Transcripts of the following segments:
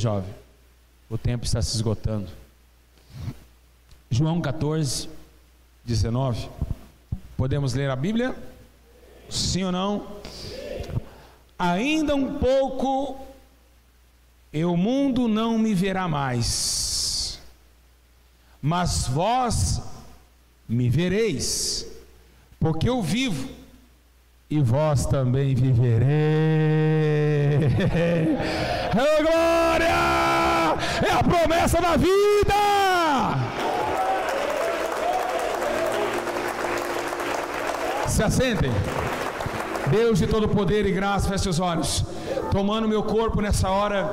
jovem, o tempo está se esgotando. João 14, 19. Podemos ler a Bíblia? Sim ou não? Ainda um pouco e o mundo não me verá mais, mas vós me vereis, porque eu vivo e vós também vivereis. Oh, glória! É a promessa da vida! Se assentem. Deus de todo poder e graça, feche seus olhos. Tomando meu corpo nessa hora,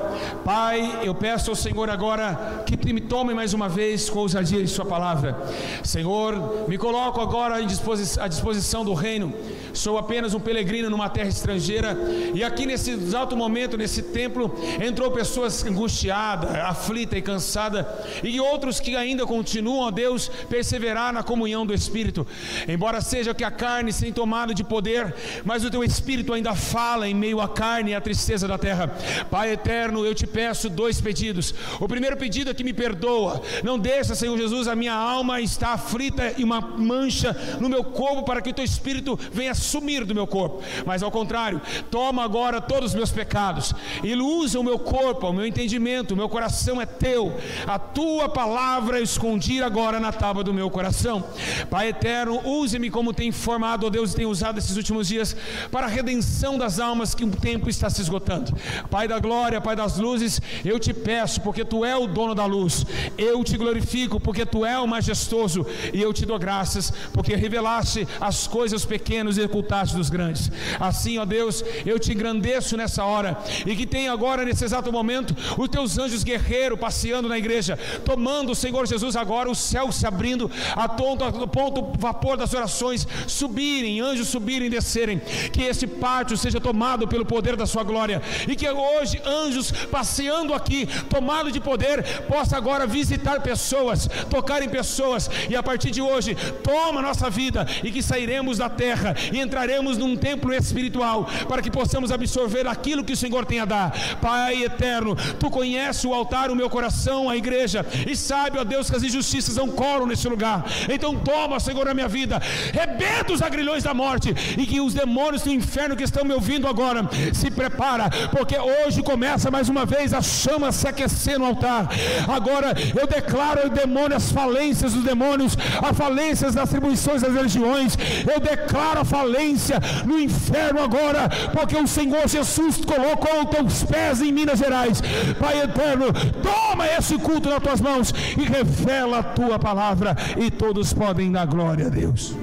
Pai, eu peço ao Senhor agora que me tome mais uma vez com ousadia em sua palavra. Senhor, me coloco agora à disposição do reino. Sou apenas um peregrino numa terra estrangeira, e aqui nesse exato momento, nesse templo, entrou pessoas angustiadas, aflitas e cansadas, e outros que ainda continuam, ó Deus, perseverar na comunhão do Espírito. Embora seja que a carne seja tomada de poder, mas o teu Espírito ainda fala em meio à carne e à tristeza da terra. Pai eterno, eu te peço dois pedidos. O primeiro pedido é que me perdoa. Não deixa, Senhor Jesus, a minha alma está aflita e uma mancha no meu corpo, para que o teu Espírito venha sumir do meu corpo. Mas ao contrário, toma agora todos os meus pecados e usa o meu corpo, o meu entendimento, o meu coração é teu. A tua palavra eu escondi agora na tábua do meu coração. Pai eterno, use-me como tem formado, ó Deus, e tem usado esses últimos dias para a redenção das almas, que o tempo está se esgotando. Pai da glória, Pai das luzes, eu te peço, porque tu é o dono da luz. Eu te glorifico, porque tu é o majestoso, e eu te dou graças, porque revelaste as coisas pequenas e ocultaste dos grandes. Assim, ó Deus, eu te engrandeço nessa hora, e que tenha agora, nesse exato momento, os teus anjos guerreiros passeando na igreja, tomando, Senhor Jesus, agora o céu se abrindo, a ponto o vapor das orações subirem, anjos subirem e descerem, que esse pátio seja tomado pelo poder da sua glória, e que hoje anjos passeando aqui, tomado de poder, possa agora visitar pessoas, tocar em pessoas, e a partir de hoje, toma a nossa vida, e que sairemos da terra, e entraremos num templo espiritual, para que possamos absorver aquilo que o Senhor tem a dar. Pai eterno, tu conheces o altar, o meu coração, a igreja, e sabe, ó Deus, que as injustiças não colam nesse lugar. Então toma, Senhor, a minha vida, rebenta os agrilhões da morte, e que os demônios do inferno que estão me ouvindo agora, se prepara, porque hoje começa mais uma vez a chama se aquecer no altar. Agora eu declaro o demônio, as falências dos demônios, as falências das atribuições das religiões, eu declaro a falência no inferno agora, porque o Senhor Jesus colocou os teus pés em Minas Gerais. Pai eterno, toma esse culto nas tuas mãos e revela a tua palavra, e todos podem dar glória a Deus.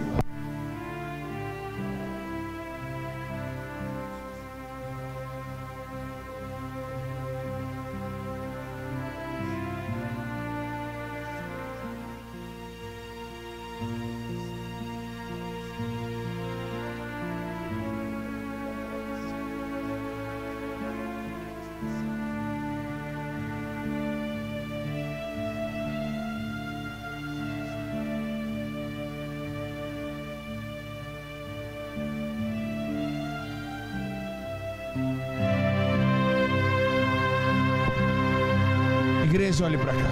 Igreja, olhe para cá.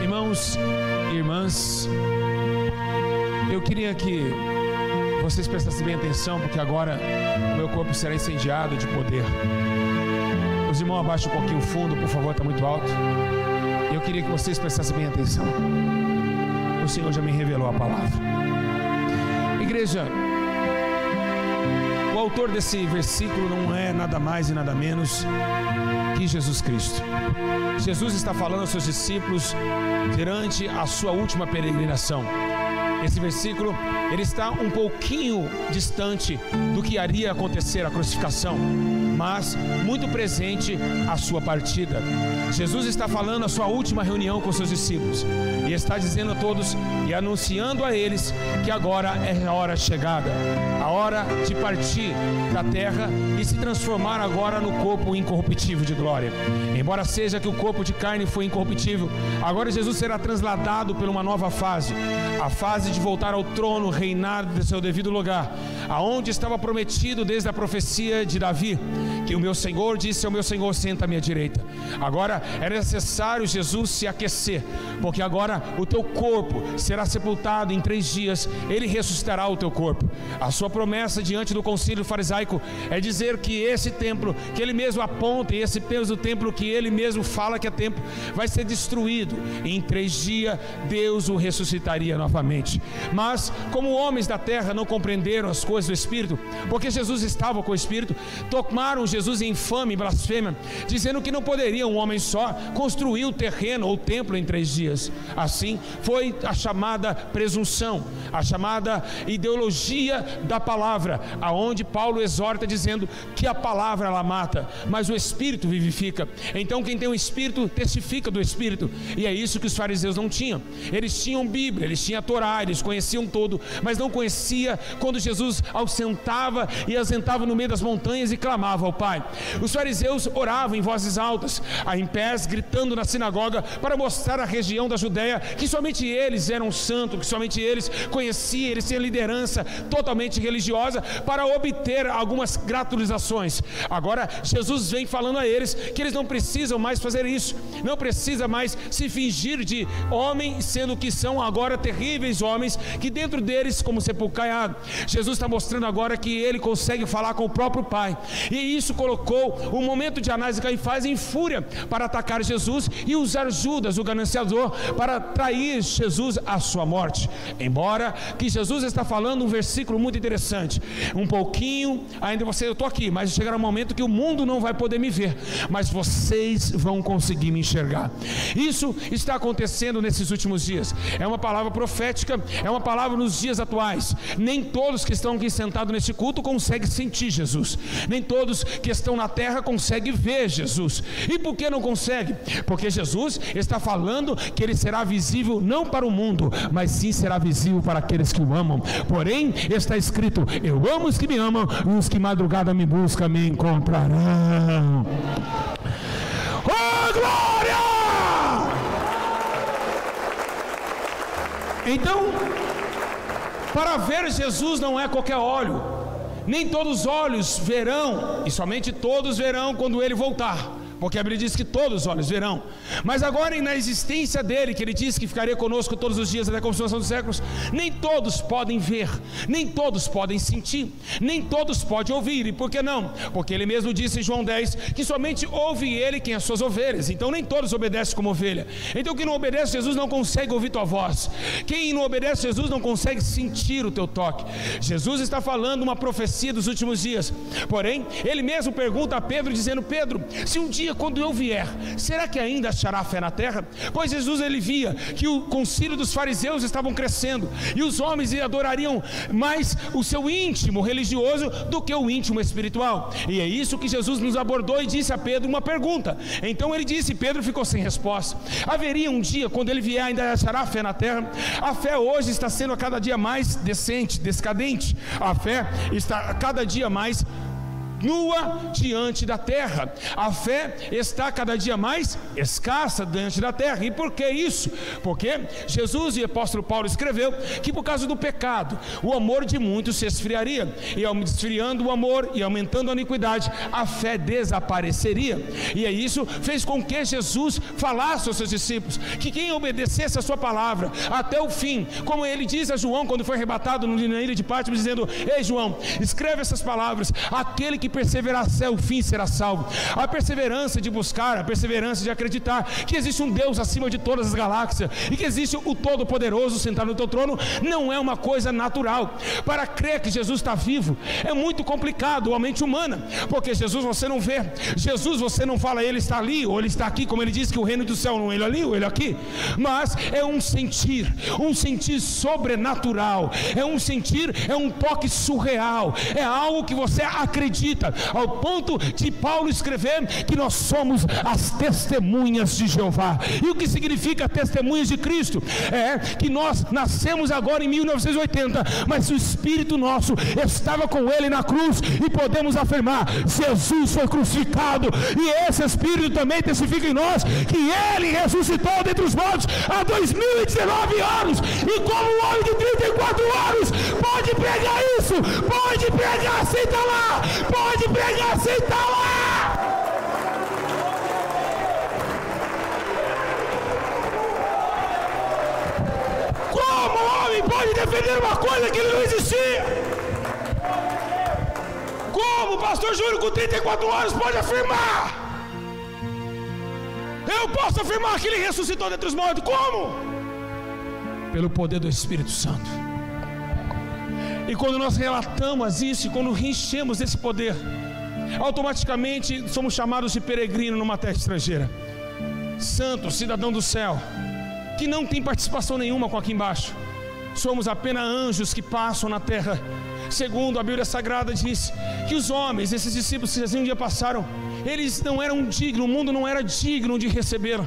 Irmãos e irmãs, eu queria que vocês prestassem bem atenção, porque agora o meu corpo será incendiado de poder. Os irmãos, abaixem um pouquinho o fundo, por favor, está muito alto. Eu queria que vocês prestassem bem atenção. O Senhor já me revelou a palavra. Igreja, o autor desse versículo não é nada mais e nada menos que Jesus Cristo. Jesus está falando aos seus discípulos durante a sua última peregrinação. Esse versículo, ele está um pouquinho distante do que iria acontecer, a crucificação, mas muito presente a sua partida. Jesus está falando a sua última reunião com seus discípulos, e está dizendo a todos e anunciando a eles que agora é a hora chegada, a hora de partir da terra e se transformar agora no corpo incorruptível de glória. Embora seja que o corpo de carne foi incorruptível, agora Jesus será trasladado por uma nova fase, a fase de voltar ao trono, reinar do seu devido lugar, aonde estava prometido desde a profecia de Davi, que o meu Senhor disse ao meu Senhor: senta à minha direita. Agora é necessário Jesus se aquecer, porque agora o teu corpo será sepultado em 3 dias, ele ressuscitará o teu corpo. A sua promessa diante do concílio farisaico é dizer que esse templo que ele mesmo aponta, e esse peso do templo que ele mesmo fala que é templo, vai ser destruído. Em 3 dias Deus o ressuscitaria novamente. Mas como homens da terra não compreenderam as coisas do Espírito, porque Jesus estava com o Espírito, tomaram Jesus em infame e blasfêmia, dizendo que não poderia um homem só construir o terreno ou o templo em 3 dias. Assim foi a chamada presunção, a chamada ideologia da palavra, aonde Paulo exorta dizendo que a palavra ela mata, mas o Espírito vivifica. Então quem tem o Espírito testifica do Espírito, e é isso que os fariseus não tinham. Eles tinham Bíblia, eles tinham a Torá, eles conheciam tudo, mas não conhecia quando Jesus ausentava e assentava no meio das montanhas e clamava ao Pai. Os fariseus oravam em vozes altas, em pés, gritando na sinagoga, para mostrar à região da Judéia que somente eles eram santos, que somente eles conheciam, eles tinham liderança totalmente religiosa para obter algumas gratulizações. Agora Jesus vem falando a eles que eles não precisam mais fazer isso, não precisa mais se fingir de homem, sendo que são agora terríveis homens, que dentro deles como sepulcro caiado. Jesus está mostrando agora que ele consegue falar com o próprio Pai, e isso colocou o momento de Anás e Caifás em fúria para atacar Jesus e usar Judas, o gananciador, para trair Jesus à sua morte. Embora que Jesus está falando um versículo muito interessante, um pouquinho, ainda eu estou aqui, mas chegará um momento que o mundo não vai poder me ver, mas vocês vão conseguir me enxergar. Isso está acontecendo nesses últimos dias, é uma palavra profética, é uma palavra nos dias atuais. Nem todos que estão aqui sentados nesse culto conseguem sentir Jesus, nem todos que estão na terra conseguem ver Jesus. E por que não consegue? Porque Jesus está falando que ele será visível não para o mundo, mas sim será visível para aqueles que o amam. Porém está escrito: eu amo os que me amam, e os que madrugada me buscam me encontrarão. Oh glória! Então, para ver Jesus não é qualquer olho, nem todos os olhos verão, e somente todos verão quando ele voltar, porque a Bíblia diz que todos os olhos verão. Mas agora na existência dele, que ele disse que ficaria conosco todos os dias até a consumação dos séculos, nem todos podem ver, nem todos podem sentir, nem todos podem ouvir. E por que não? Porque ele mesmo disse em João 10 que somente ouve ele quem as suas ovelhas. Então nem todos obedecem como ovelha. Então quem não obedece a Jesus não consegue ouvir tua voz, quem não obedece a Jesus não consegue sentir o teu toque. Jesus está falando uma profecia dos últimos dias. Porém ele mesmo pergunta a Pedro, dizendo: Pedro, se um dia quando eu vier, será que ainda achará fé na terra? Pois Jesus ele via que o concílio dos fariseus estavam crescendo, e os homens adorariam mais o seu íntimo religioso do que o íntimo espiritual. E é isso que Jesus nos abordou e disse a Pedro uma pergunta. Então ele disse, Pedro ficou sem resposta. Haveria um dia quando ele vier ainda achará fé na terra? A fé hoje está sendo a cada dia mais decadente. A fé está a cada dia mais nua diante da terra. A fé está cada dia mais escassa diante da terra. E por que isso? Porque Jesus e o apóstolo Paulo escreveu que por causa do pecado o amor de muitos se esfriaria, e ao esfriando o amor e aumentando a iniquidade, a fé desapareceria. E é isso fez com que Jesus falasse aos seus discípulos que quem obedecesse a sua palavra até o fim, como ele diz a João quando foi arrebatado na ilha de Patmos, dizendo: ei João, escreve essas palavras, aquele que perseverar até o fim será salvo. A perseverança de buscar, a perseverança de acreditar que existe um Deus acima de todas as galáxias, e que existe o Todo-Poderoso sentado no teu trono, não é uma coisa natural. Para crer que Jesus está vivo é muito complicado, a mente humana, porque Jesus você não vê, Jesus você não fala ele está ali ou ele está aqui, como ele diz que o reino do céu não é ele ali ou ele aqui, mas é um sentir sobrenatural, é um sentir, é um toque surreal, é algo que você acredita, ao ponto de Paulo escrever que nós somos as testemunhas de Jeová. E o que significa testemunhas de Cristo? É que nós nascemos agora em 1980, mas o Espírito nosso estava com ele na cruz, e podemos afirmar: Jesus foi crucificado, e esse Espírito também testifica em nós que ele ressuscitou dentre os mortos há 2019 anos, e como um homem de 34 anos pode Pode pregar isso, pode pregar sem estar lá, pode pregar sem estar lá. Como o homem pode defender uma coisa que ele não existia? Como o pastor Júlio com 34 anos pode afirmar? Eu posso afirmar que ele ressuscitou dentre os mortos. Como? Pelo poder do Espírito Santo. E quando nós relatamos isso, e quando enchemos desse poder, automaticamente somos chamados de peregrino numa terra estrangeira. Santo, cidadão do céu, que não tem participação nenhuma com aqui embaixo. Somos apenas anjos que passam na terra. Segundo a Bíblia Sagrada diz que os homens, esses discípulos que um dia passaram, eles não eram dignos, o mundo não era digno de recebê-lo.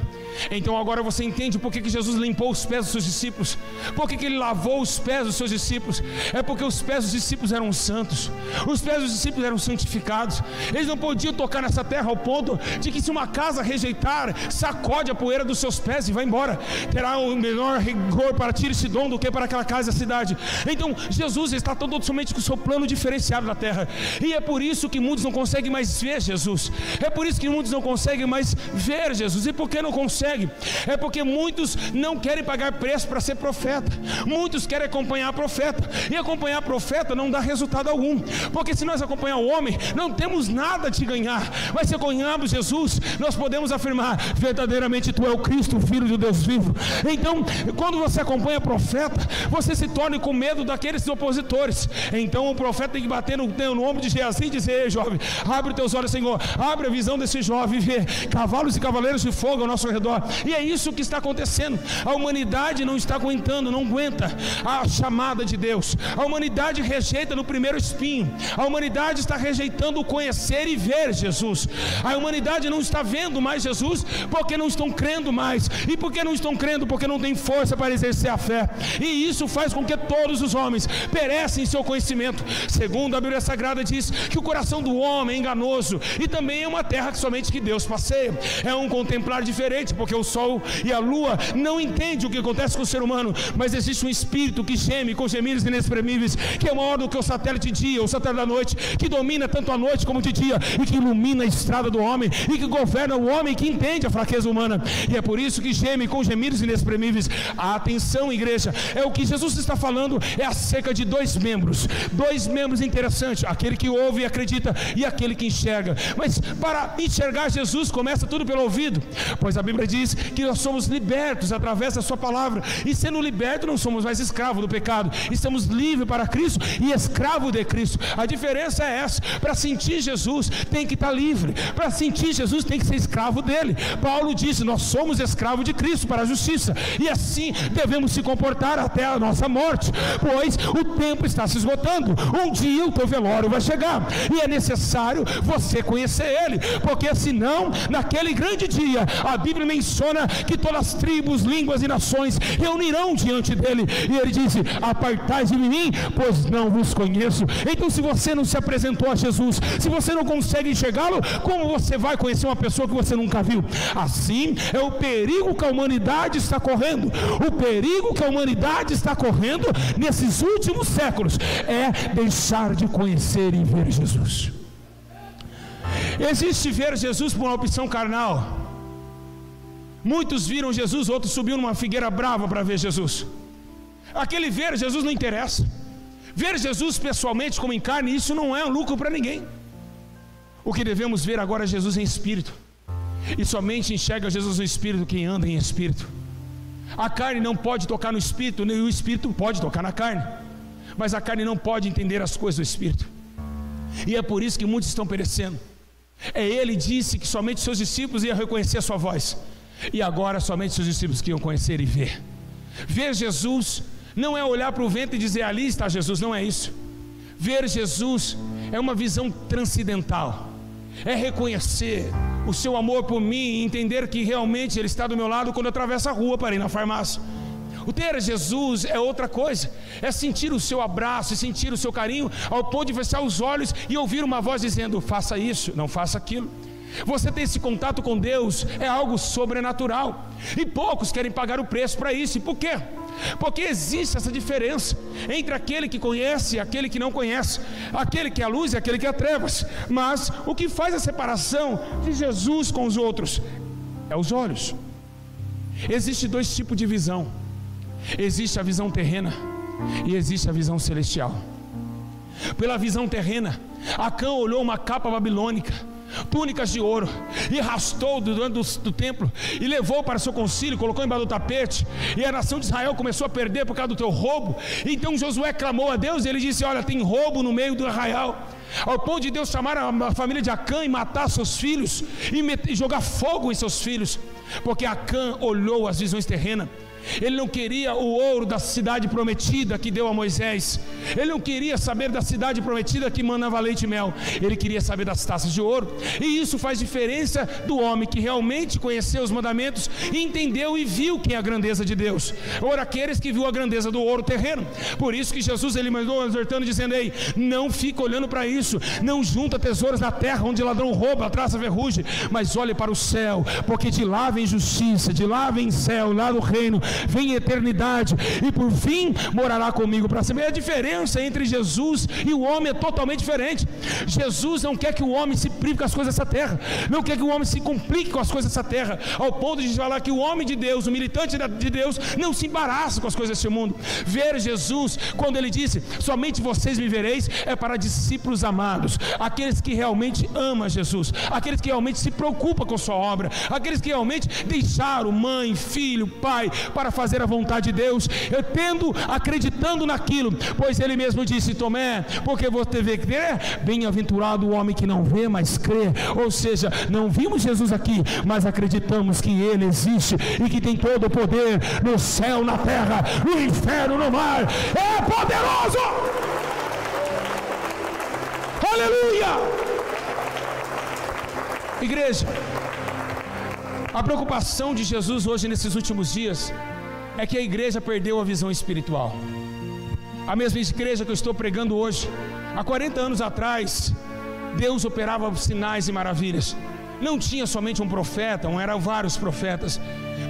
Então agora você entende por que Jesus limpou os pés dos seus discípulos, por que ele lavou os pés dos seus discípulos. É porque os pés dos discípulos eram santos, os pés dos discípulos eram santificados. Eles não podiam tocar nessa terra ao ponto de que se uma casa rejeitar, sacode a poeira dos seus pés e vai embora. Terá o menor rigor para Tiro e Sidom do que para aquela casa e a cidade. Então Jesus está todo somente com o seu plano diferenciado na terra. E é por isso que muitos não conseguem mais ver Jesus. É por isso que muitos não conseguem mais ver Jesus. E por que não conseguem? É porque muitos não querem pagar preço para ser profeta. Muitos querem acompanhar profeta. E acompanhar profeta não dá resultado algum. Porque se nós acompanhar o homem, não temos nada de ganhar. Mas se acompanharmos Jesus, nós podemos afirmar: verdadeiramente tu é o Cristo, o Filho de Deus vivo. Então, quando você acompanha profeta, você se torna com medo daqueles opositores. Então o profeta tem que bater no ombro de Geazi e dizer: ei jovem, abre os teus olhos, Senhor, abre a visão desse jovem e vê cavalos e cavaleiros de fogo ao nosso redor. E é isso que está acontecendo. A humanidade não está aguentando, não aguenta a chamada de Deus. A humanidade rejeita no primeiro espinho. A humanidade está rejeitando o conhecer e ver Jesus. A humanidade não está vendo mais Jesus porque não estão crendo mais. E por que não estão crendo? Porque não tem força para exercer a fé. E isso faz com que todos os homens perecem em seu conhecimento. Segundo a Bíblia Sagrada diz que o coração do homem é enganoso, e também é uma terra que somente que Deus passeia. É um contemplar diferente, porque o sol e a lua não entendem o que acontece com o ser humano, mas existe um espírito que geme com gemidos inexprimíveis, que é maior do que o satélite de dia, o satélite da noite, que domina tanto a noite como de dia, e que ilumina a estrada do homem, e que governa o homem, que entende a fraqueza humana. E é por isso que geme com gemidos inexprimíveis. Atenção, igreja, é o que Jesus está falando, é acerca de dois membros interessantes: aquele que ouve e acredita, e aquele que enxerga. Mas para enxergar Jesus, começa tudo pelo ouvido, pois a Bíblia diz que nós somos libertos através da sua palavra, e sendo libertos não somos mais escravos do pecado, estamos livres para Cristo e escravos de Cristo. A diferença é essa: para sentir Jesus tem que estar livre, para sentir Jesus tem que ser escravo dele. Paulo disse: nós somos escravos de Cristo para a justiça, e assim devemos se comportar até a nossa morte, pois o tempo está se esgotando. Um dia o teu velório vai chegar, e é necessário você conhecer ele, porque senão naquele grande dia a Bíblia menciona que todas as tribos, línguas e nações reunirão diante dele, e ele disse: apartai de mim, pois não vos conheço. Então, se você não se apresentou a Jesus, se você não consegue enxergá-lo, como você vai conhecer uma pessoa que você nunca viu? Assim é o perigo que a humanidade está correndo. O perigo que a humanidade está correndo nesses últimos séculos é deixar de conhecer e ver Jesus. Existe ver Jesus por uma opção carnal. Muitos viram Jesus, outros subiram numa figueira brava para ver Jesus. Aquele ver Jesus não interessa. Ver Jesus pessoalmente, como em carne, isso não é um lucro para ninguém. O que devemos ver agora é Jesus em espírito, e somente enxerga Jesus no espírito quem anda em espírito. A carne não pode tocar no espírito, nem o espírito pode tocar na carne, mas a carne não pode entender as coisas do espírito, e é por isso que muitos estão perecendo. Ele disse que somente seus discípulos iam reconhecer a sua voz, e agora somente seus discípulos que iam conhecer e ver. Ver Jesus não é olhar para o vento e dizer: ali está Jesus. Não é isso. Ver Jesus é uma visão transcendental, é reconhecer o seu amor por mim e entender que realmente Ele está do meu lado quando eu atravesso a rua para ir na farmácia. O ter Jesus é outra coisa, é sentir o seu abraço e sentir o seu carinho, ao ponto de fechar os olhos e ouvir uma voz dizendo: faça isso, não faça aquilo. Você ter esse contato com Deus é algo sobrenatural, e poucos querem pagar o preço para isso. E por quê? porque existe essa diferença entre aquele que conhece e aquele que não conhece, aquele que é a luz e aquele que é trevas. Mas o que faz a separação de Jesus com os outros é os olhos. Existe dois tipos de visão: existe a visão terrena e existe a visão celestial. Pela visão terrena, Acã olhou uma capa babilônica, túnicas de ouro, e arrastou do templo e levou para seu concílio, colocou embaixo do tapete, e a nação de Israel começou a perder por causa do teu roubo. Então Josué clamou a Deus e ele disse: olha, tem roubo no meio do arraial, ao ponto de Deus chamar a família de Acã e matar seus filhos e jogar fogo em seus filhos, porque Acã olhou as visões terrenas. Ele não queria o ouro da cidade prometida que deu a Moisés, ele não queria saber da cidade prometida que manava leite e mel, ele queria saber das taças de ouro. E isso faz diferença do homem que realmente conheceu os mandamentos, entendeu e viu quem é a grandeza de Deus, ou aqueles que viu a grandeza do ouro terreno. Por isso que Jesus ele mandou exortando, dizendo: ei, não fica olhando para isso, não junta tesouros na terra, onde ladrão rouba, traça ferrugem, mas olhe para o céu, porque de lá vem justiça, de lá vem céu, lá do reino vem eternidade, e por fim morará comigo para sempre. A diferença entre Jesus e o homem é totalmente diferente. Jesus não quer que o homem se prive com as coisas dessa terra, não quer que o homem se complique com as coisas dessa terra, ao ponto de falar que o homem de Deus, o militante de Deus, não se embaraça com as coisas desse mundo. Ver Jesus, quando ele disse: somente vocês me vereis, é para discípulos amados, aqueles que realmente amam Jesus, aqueles que realmente se preocupam com sua obra, aqueles que realmente deixaram mãe, filho, pai, para fazer a vontade de Deus, acreditando naquilo, pois ele mesmo disse: Tomé, porque você vê que é bem-aventurado o homem que não vê, mas crê. Ou seja, não vimos Jesus aqui, mas acreditamos que ele existe e que tem todo o poder no céu, na terra, no inferno, no mar. É poderoso! Aleluia! Igreja, a preocupação de Jesus hoje nesses últimos dias é que a igreja perdeu a visão espiritual. A mesma igreja que eu estou pregando hoje, há 40 anos atrás, Deus operava sinais e maravilhas. Não tinha somente um profeta, eram vários profetas.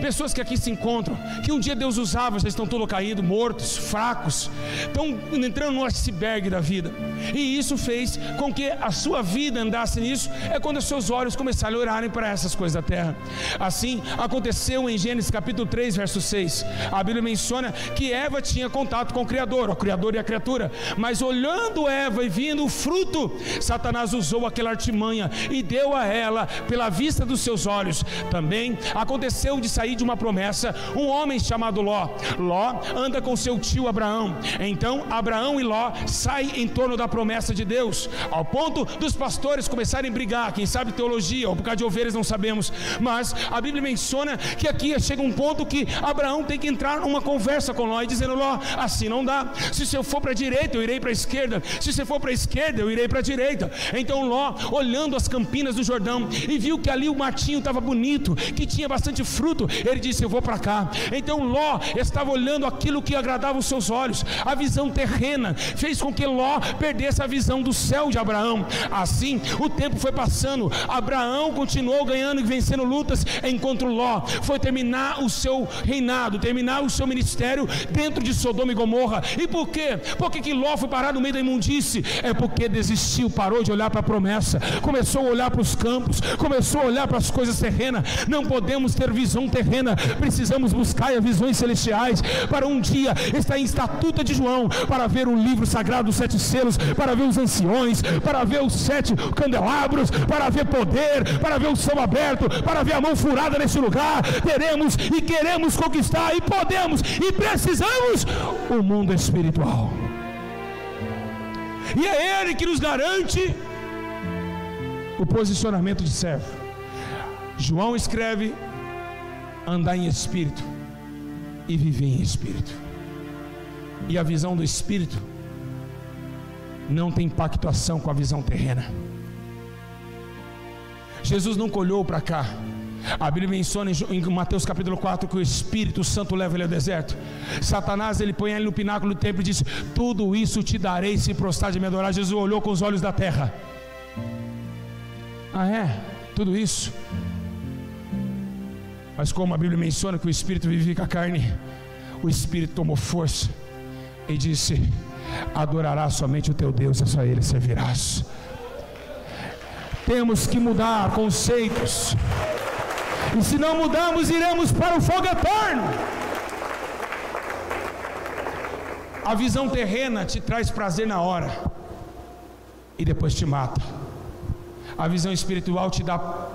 Pessoas que aqui se encontram, que um dia Deus usava, já estão todos caídos, mortos, fracos, estão entrando no iceberg da vida. E isso fez com que a sua vida andasse nisso. É quando os seus olhos começaram a olharem para essas coisas da terra. Assim aconteceu em Gênesis capítulo 3, verso 6. A Bíblia menciona que Eva tinha contato com o Criador e a criatura, mas olhando Eva e vendo o fruto, Satanás usou aquela artimanha e deu a ela pela vista dos seus olhos. Também aconteceu de sair de uma promessa um homem chamado Ló. Ló anda com seu tio Abraão. Então Abraão e Ló saem em torno da promessa de Deus, ao ponto dos pastores começarem a brigar, quem sabe teologia, ou por causa de ovelhas, não sabemos, mas a Bíblia menciona que aqui chega um ponto que Abraão tem que entrar numa conversa com Ló, e dizendo: Ló, assim não dá, se você for para a direita eu irei para a esquerda, se você for para a esquerda eu irei para a direita. Então Ló, olhando as campinas do Jordão, e viu que ali o matinho estava bonito, que tinha bastante fruto, ele disse: eu vou para cá. Então Ló estava olhando aquilo que agradava os seus olhos. A visão terrena fez com que Ló perdesse a visão do céu de Abraão. Assim o tempo foi passando, Abraão continuou ganhando e vencendo lutas, enquanto Ló foi terminar o seu reinado, terminar o seu ministério dentro de Sodoma e Gomorra. E por quê? Por que Ló foi parar no meio da imundície? É porque desistiu, parou de olhar para a promessa, começou a olhar para os campos, começou a olhar para as coisas terrenas. Não podemos ter visão terrena, precisamos buscar as visões celestiais, para um dia estar em estatuta de João, para ver o livro sagrado dos 7 selos, para ver os anciões, para ver os 7 candelabros, para ver poder, para ver o céu aberto, para ver a mão furada nesse lugar. Teremos e queremos conquistar, e podemos e precisamos o mundo espiritual, e é Ele que nos garante o posicionamento de servo. João escreve: andar em espírito e viver em espírito. E a visão do espírito não tem pactuação com a visão terrena. Jesus nunca olhou para cá. A Bíblia menciona em Mateus capítulo 4 que o Espírito Santo leva ele ao deserto. Satanás, ele põe ele no pináculo do templo e diz: tudo isso te darei se prostrar de me adorar. Jesus olhou com os olhos da terra. Ah, é? Tudo isso? Mas como a Bíblia menciona que o Espírito vivifica a carne, o Espírito tomou força e disse: adorarás somente o teu Deus e só Ele servirás. Temos que mudar conceitos, e se não mudarmos, iremos para o fogo eterno. A visão terrena te traz prazer na hora e depois te mata. A visão espiritual te dá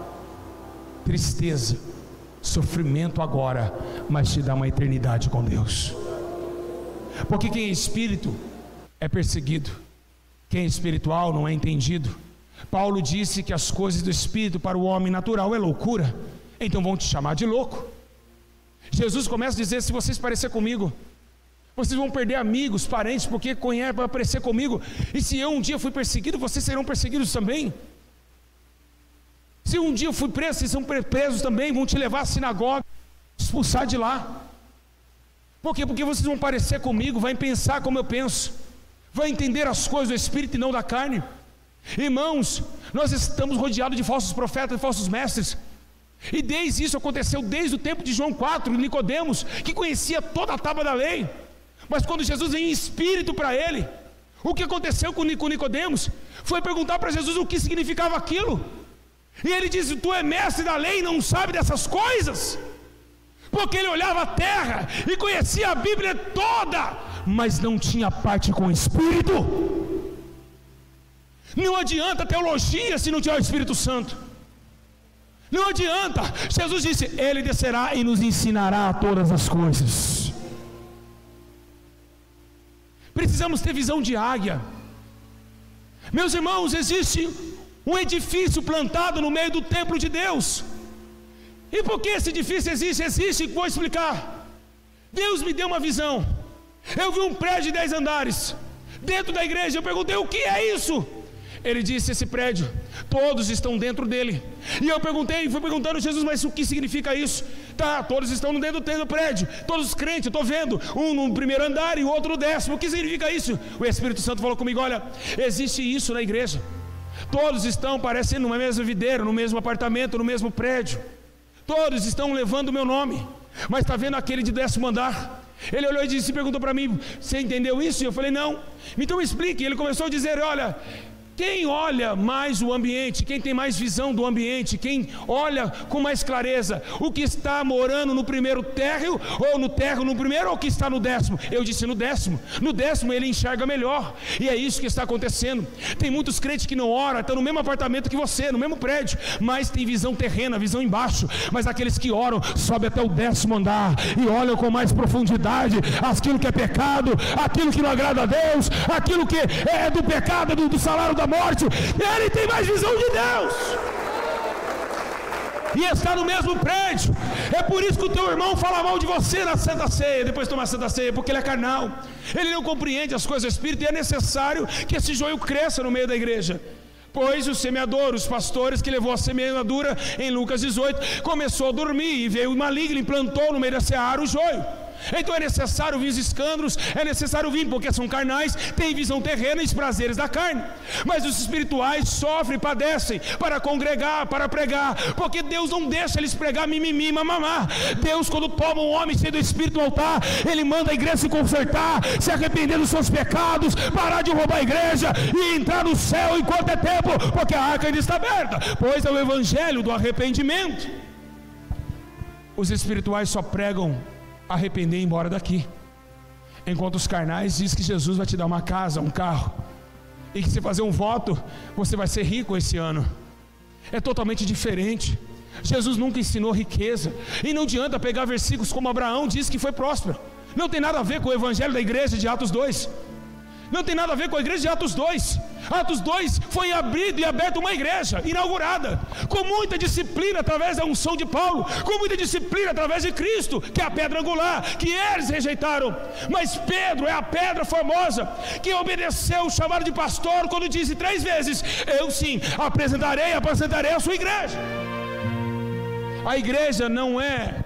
tristeza, sofrimento agora, mas te dá uma eternidade com Deus. Porque quem é espírito é perseguido, quem é espiritual não é entendido. Paulo disse que as coisas do espírito para o homem natural é loucura, então vão te chamar de louco. Jesus começa a dizer: se vocês parecerem comigo, vocês vão perder amigos, parentes, porque conhecem para parecer comigo. E se eu um dia fui perseguido, vocês serão perseguidos também. Se um dia eu fui preso, vocês são presos também, vão te levar à sinagoga, expulsar de lá. Por quê? Porque vocês vão parecer comigo, vão pensar como eu penso, vão entender as coisas do Espírito e não da carne. Irmãos, nós estamos rodeados de falsos profetas e falsos mestres, e desde isso aconteceu desde o tempo de João 4, Nicodemos, que conhecia toda a tábua da lei, mas quando Jesus veio em espírito para ele, o que aconteceu com Nicodemos? Foi perguntar para Jesus o que significava aquilo, e ele disse: tu é mestre da lei e não sabe dessas coisas? Porque ele olhava a terra e conhecia a Bíblia toda, mas não tinha parte com o Espírito. Não adianta teologia se não tiver o Espírito Santo. Não adianta. Jesus disse: Ele descerá e nos ensinará todas as coisas. Precisamos ter visão de águia. Meus irmãos, existe um edifício plantado no meio do templo de Deus. E por que esse edifício existe? Existe, vou explicar. Deus me deu uma visão. Eu vi um prédio de 10 andares dentro da igreja. Eu perguntei: o que é isso? Ele disse: esse prédio, todos estão dentro dele. E eu perguntei, fui perguntando a Jesus: mas o que significa isso? Tá, todos estão dentro do prédio, todos os crentes, eu estou vendo, um no primeiro andar e o outro no 10º. O que significa isso? O Espírito Santo falou comigo: olha, existe isso na igreja. Todos estão parecendo numa mesma videira, no mesmo apartamento, no mesmo prédio. Todos estão levando o meu nome. Mas está vendo aquele de 10º andar? Ele olhou e disse, perguntou para mim: você entendeu isso? E eu falei: não. Então me explique. Ele começou a dizer: olha, quem olha mais o ambiente, quem tem mais visão do ambiente, quem olha com mais clareza, o que está morando no primeiro térreo, ou no térreo no primeiro, ou o que está no 10º? Eu disse: no 10º. No 10º ele enxerga melhor. E é isso que está acontecendo. Tem muitos crentes que não oram, estão no mesmo apartamento que você, no mesmo prédio, mas tem visão terrena, visão embaixo. Mas aqueles que oram, sobem até o 10º andar e olham com mais profundidade aquilo que é pecado, aquilo que não agrada a Deus, aquilo que é do pecado, do salário da morte. Ele tem mais visão de Deus e está no mesmo prédio. É por isso que o teu irmão fala mal de você na Santa Ceia, depois de tomar a Santa Ceia, porque ele é carnal, ele não compreende as coisas do Espírito, e é necessário que esse joio cresça no meio da igreja. Pois o semeador, os pastores que levou a semeadura em Lucas 18, começou a dormir, e veio o maligno e implantou no meio da seara o joio. Então é necessário vir os escândalos, é necessário vir, porque são carnais, têm visão terrena e os prazeres da carne. Mas os espirituais sofrem e padecem para congregar, para pregar, porque Deus não deixa eles pregar mimimi, mamamá. Deus, quando toma um homem cheio do Espírito no altar, Ele manda a igreja se consertar, se arrepender dos seus pecados, parar de roubar a igreja e entrar no céu enquanto é tempo, porque a arca ainda está aberta, pois é o evangelho do arrependimento. Os espirituais só pregam arrepender e ir embora daqui, enquanto os carnais diz que Jesus vai te dar uma casa, um carro, e que se fazer um voto, você vai ser rico esse ano. É totalmente diferente. Jesus nunca ensinou riqueza, e não adianta pegar versículos como Abraão diz que foi próspero. Não tem nada a ver com o evangelho da igreja de Atos 2. Não tem nada a ver com a igreja de Atos 2. Atos 2 foi abrido e aberto uma igreja inaugurada, com muita disciplina através da unção de Paulo, com muita disciplina através de Cristo, que é a pedra angular, que eles rejeitaram. Mas Pedro é a pedra formosa, que obedeceu o chamado de pastor, quando disse 3 vezes: eu sim, apresentarei a sua igreja. A igreja não é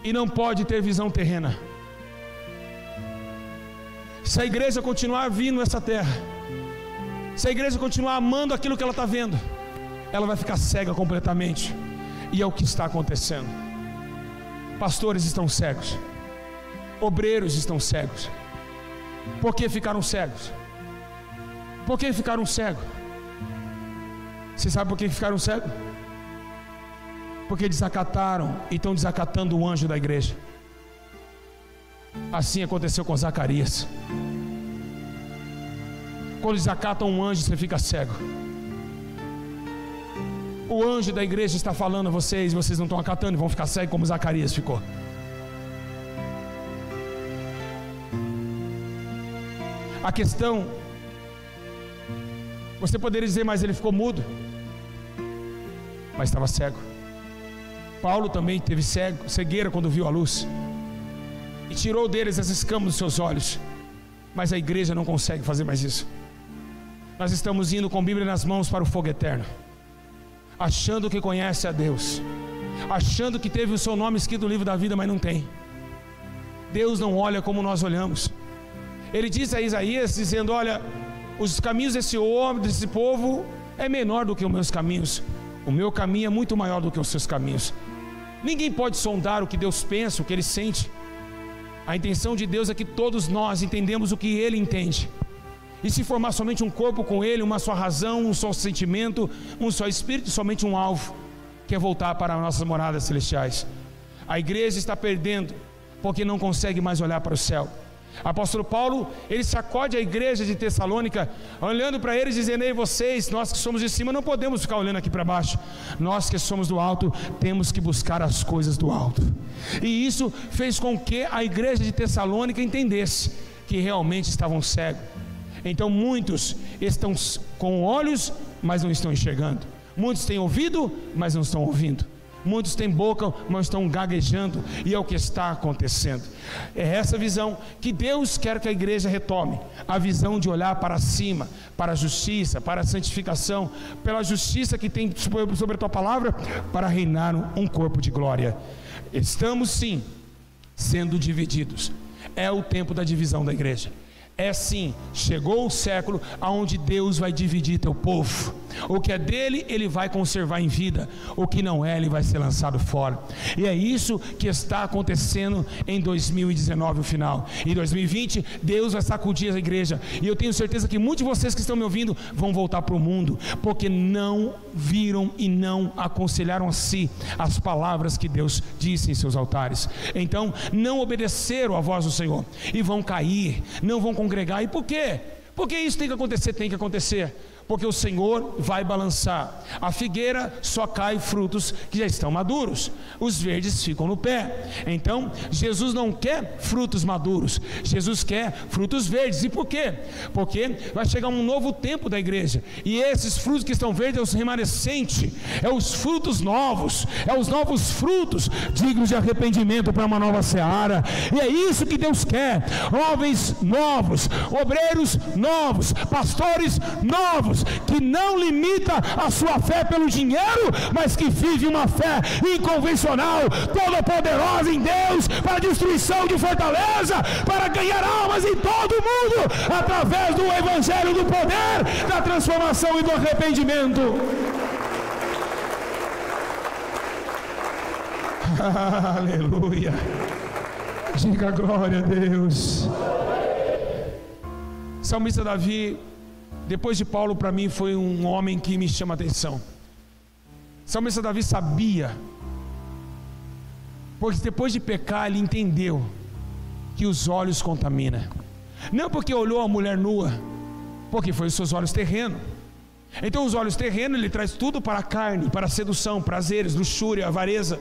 e não pode ter visão terrena. Se a igreja continuar vindo nessa terra, se a igreja continuar amando aquilo que ela está vendo, ela vai ficar cega completamente. E é o que está acontecendo. Pastores estão cegos, Obreiros estão cegos. Por que ficaram cegos? Por que ficaram cegos? Você sabe por que ficaram cegos? Porque desacataram e estão desacatando o anjo da igreja. Assim aconteceu com Zacarias. Quando desacatam um anjo, você fica cego. O anjo da igreja está falando a vocês, vocês não estão acatando e vão ficar cegos como Zacarias ficou. A questão, você poderia dizer, mas ele ficou mudo, mas estava cego. Paulo também teve cegueira quando viu a luz, e tirou deles as escamas dos seus olhos, mas a igreja não consegue fazer mais isso. Nós estamos indo com a Bíblia nas mãos para o fogo eterno, achando que conhece a Deus, achando que teve o seu nome escrito no livro da vida, mas não tem. Deus não olha como nós olhamos. Ele diz a Isaías, dizendo: olha, os caminhos desse homem, desse povo, é menor do que os meus caminhos. O meu caminho é muito maior do que os seus caminhos. Ninguém pode sondar o que Deus pensa, o que Ele sente. A intenção de Deus é que todos nós entendemos o que Ele entende, e se formar somente um corpo com Ele, uma só razão, um só sentimento, um só espírito, somente um alvo, que é voltar para as nossas moradas celestiais. A igreja está perdendo, porque não consegue mais olhar para o céu. Apóstolo Paulo, ele sacode a igreja de Tessalônica, olhando para eles, dizendo: ei, vocês, nós que somos de cima, não podemos ficar olhando aqui para baixo. Nós que somos do alto, temos que buscar as coisas do alto. E isso fez com que a igreja de Tessalônica entendesse que realmente estavam cegos. Então muitos estão com olhos, mas não estão enxergando. Muitos têm ouvido, mas não estão ouvindo. Muitos têm boca, mas estão gaguejando, e é o que está acontecendo. É essa visão que Deus quer que a igreja retome, a visão de olhar para cima, para a justiça, para a santificação, pela justiça que tem sobre a tua palavra, para reinar um corpo de glória. Estamos sim sendo divididos. É o tempo da divisão da igreja. É sim, chegou o século onde Deus vai dividir teu povo. O que é dele, Ele vai conservar em vida. O que não é, Ele vai ser lançado fora. E é isso que está acontecendo em 2019, o final. Em 2020, Deus vai sacudir a igreja. E eu tenho certeza que muitos de vocês que estão me ouvindo vão voltar para o mundo, porque não viram e não aconselharam a si as palavras que Deus disse em seus altares. Então, não obedeceram à voz do Senhor, e vão cair, não vão congregar. E por quê? Porque isso tem que acontecer, porque o Senhor vai balançar. A figueira só cai frutos que já estão maduros, os verdes ficam no pé. Então Jesus não quer frutos maduros, Jesus quer frutos verdes. E por quê? Porque vai chegar um novo tempo da igreja, e esses frutos que estão verdes é os remanescentes, é os frutos novos, é os novos frutos dignos de arrependimento para uma nova seara. E é isso que Deus quer: jovens novos, obreiros novos, pastores novos, que não limita a sua fé pelo dinheiro, mas que vive uma fé inconvencional, toda poderosa em Deus, para destruição de fortaleza, para ganhar almas em todo o mundo, através do evangelho do poder, da transformação e do arrependimento. Aleluia, diga glória a Deus. Salmista Davi, depois de Paulo, para mim foi um homem que me chama a atenção. Salmista Davi sabia, porque depois de pecar ele entendeu que os olhos contaminam. Não porque olhou a mulher nua, porque foi os seus olhos terrenos. Então os olhos terrenos, ele traz tudo para a carne, para a sedução, prazeres, luxúria, avareza.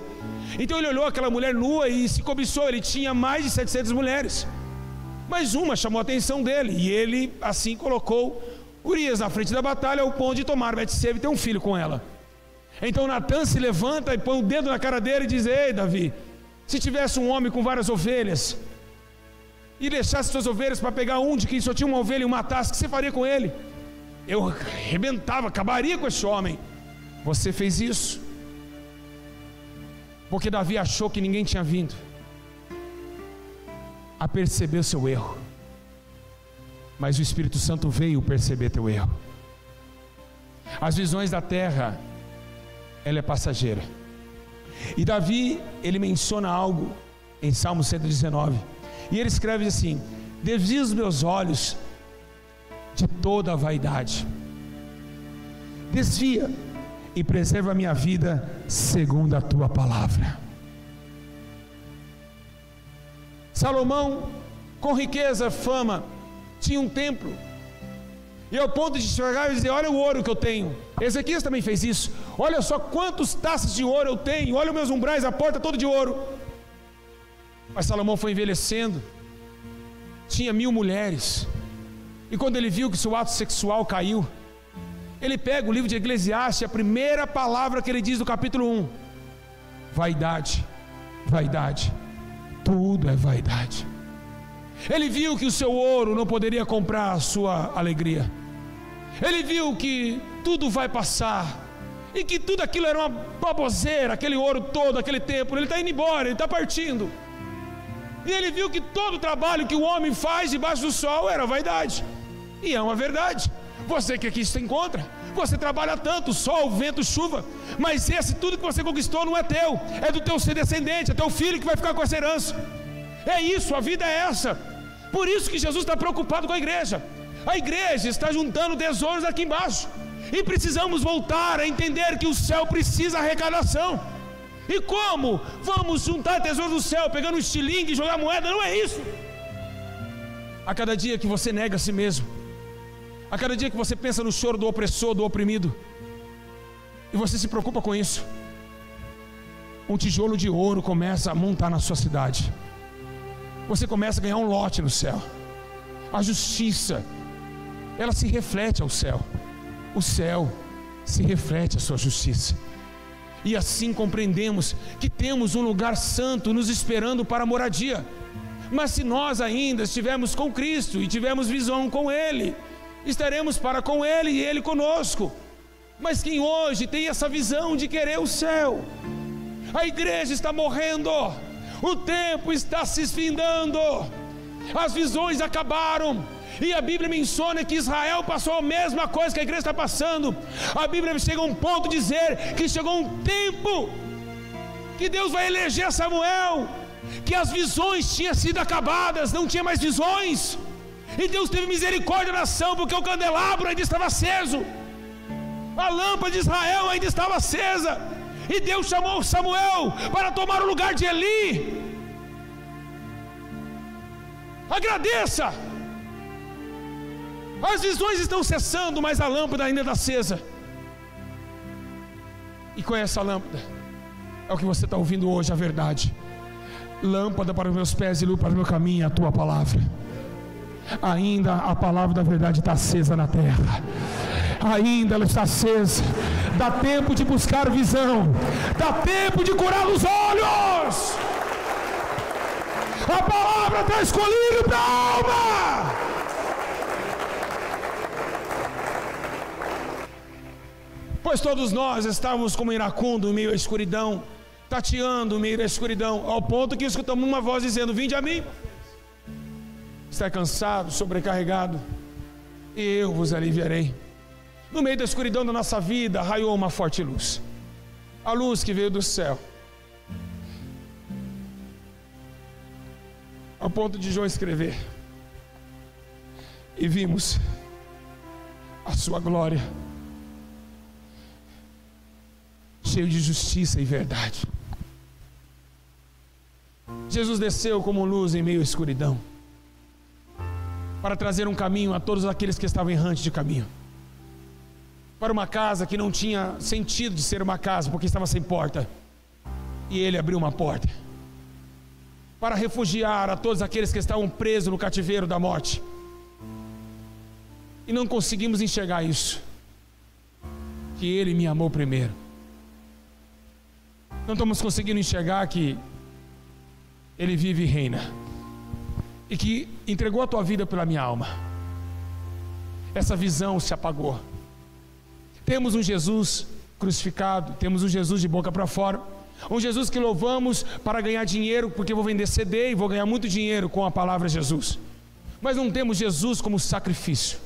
Então ele olhou aquela mulher nua e se cobiçou. Ele tinha mais de 700 mulheres, mas uma chamou a atenção dele, e ele assim colocou Urias na frente da batalha, ao ponto de tomar Betseba e ter um filho com ela. Então Natã se levanta e põe o dedo na cara dele e diz: ei Davi, se tivesse um homem com várias ovelhas e deixasse suas ovelhas para pegar um de quem só tinha uma ovelha e o matasse, o que você faria com ele? Eu arrebentava, acabaria com esse homem. Você fez isso porque Davi achou que ninguém tinha vindo a perceber o seu erro, mas o Espírito Santo veio perceber teu erro. As visões da terra, ela é passageira. E Davi, ele menciona algo em Salmo 119, E ele escreve assim: desvia os meus olhos de toda a vaidade, desvia e preserva a minha vida segundo a tua palavra. Salomão, com riqueza, fama, tinha um templo, e ao ponto de chegar e dizer: olha o ouro que eu tenho. Ezequias também fez isso. Olha só quantos taças de ouro eu tenho, olha os meus umbrais, a porta toda de ouro. Mas Salomão foi envelhecendo, tinha 1000 mulheres, e quando ele viu que seu ato sexual caiu, ele pega o livro de Eclesiastes, a primeira palavra que ele diz no capítulo 1: vaidade, vaidade, tudo é vaidade. Ele viu que o seu ouro não poderia comprar a sua alegria. Ele viu que tudo vai passar, e que tudo aquilo era uma baboseira, aquele ouro todo, aquele templo. Ele está indo embora, ele está partindo. E ele viu que todo o trabalho que o homem faz debaixo do sol era vaidade. E é uma verdade. Você que aqui se encontra, você trabalha tanto, sol, vento, chuva, mas tudo que você conquistou não é teu, é do teu descendente, é teu filho que vai ficar com essa herança. É isso, a vida é essa. Por isso que Jesus está preocupado com a igreja. A igreja está juntando tesouros aqui embaixo, e precisamos voltar a entender que o céu precisa arrecadação. E como vamos juntar tesouros do céu pegando um estilingue e jogar moeda? Não é isso. A cada dia que você nega a si mesmo, a cada dia que você pensa no choro do opressor, do oprimido, e você se preocupa com isso, um tijolo de ouro começa a montar na sua cidade. Você começa a ganhar um lote no céu. A justiça, ela se reflete ao céu. O céu se reflete à sua justiça. E assim compreendemos que temos um lugar santo nos esperando para a moradia. Mas se nós ainda estivermos com Cristo e tivermos visão com Ele, estaremos para com Ele e Ele conosco. Mas quem hoje tem essa visão de querer o céu, a igreja está morrendo, o tempo está se esfindando, as visões acabaram. E a Bíblia menciona que Israel passou a mesma coisa que a igreja está passando. A Bíblia chega a um ponto de dizer que chegou um tempo que Deus vai eleger Samuel, que as visões tinham sido acabadas, não tinha mais visões. E Deus teve misericórdia da nação, porque o candelabro ainda estava aceso, a lâmpada de Israel ainda estava acesa. E Deus chamou Samuel para tomar o lugar de Eli. Agradeça. As visões estão cessando, mas a lâmpada ainda está acesa. E com essa lâmpada é o que você está ouvindo hoje, a verdade. Lâmpada para os meus pés e luz para o meu caminho, a tua palavra. Ainda a palavra da verdade está acesa na terra. Ainda ela está acesa. Dá tempo de buscar visão, dá tempo de curar os olhos. A palavra está escolhida para a alma. Pois todos nós estávamos como iracundo, em meio à escuridão, tateando em meio à escuridão, ao ponto que escutamos uma voz dizendo: vinde a mim. Está cansado, sobrecarregado, e eu vos aliviarei. No meio da escuridão da nossa vida, raiou uma forte luz, a luz que veio do céu, ao ponto de João escrever: e vimos a sua glória, cheio de justiça e verdade. Jesus desceu como luz em meio à escuridão, para trazer um caminho a todos aqueles que estavam errantes de caminho, para uma casa que não tinha sentido de ser uma casa, porque estava sem porta, e Ele abriu uma porta, para refugiar a todos aqueles que estavam presos no cativeiro da morte, e não conseguimos enxergar isso, que Ele me amou primeiro. Não estamos conseguindo enxergar que Ele vive e reina, e que entregou a tua vida pela minha alma. Essa visão se apagou. Temos um Jesus crucificado, temos um Jesus de boca para fora, um Jesus que louvamos para ganhar dinheiro, porque vou vender CD e vou ganhar muito dinheiro com a palavra Jesus. Mas não temos Jesus como sacrifício.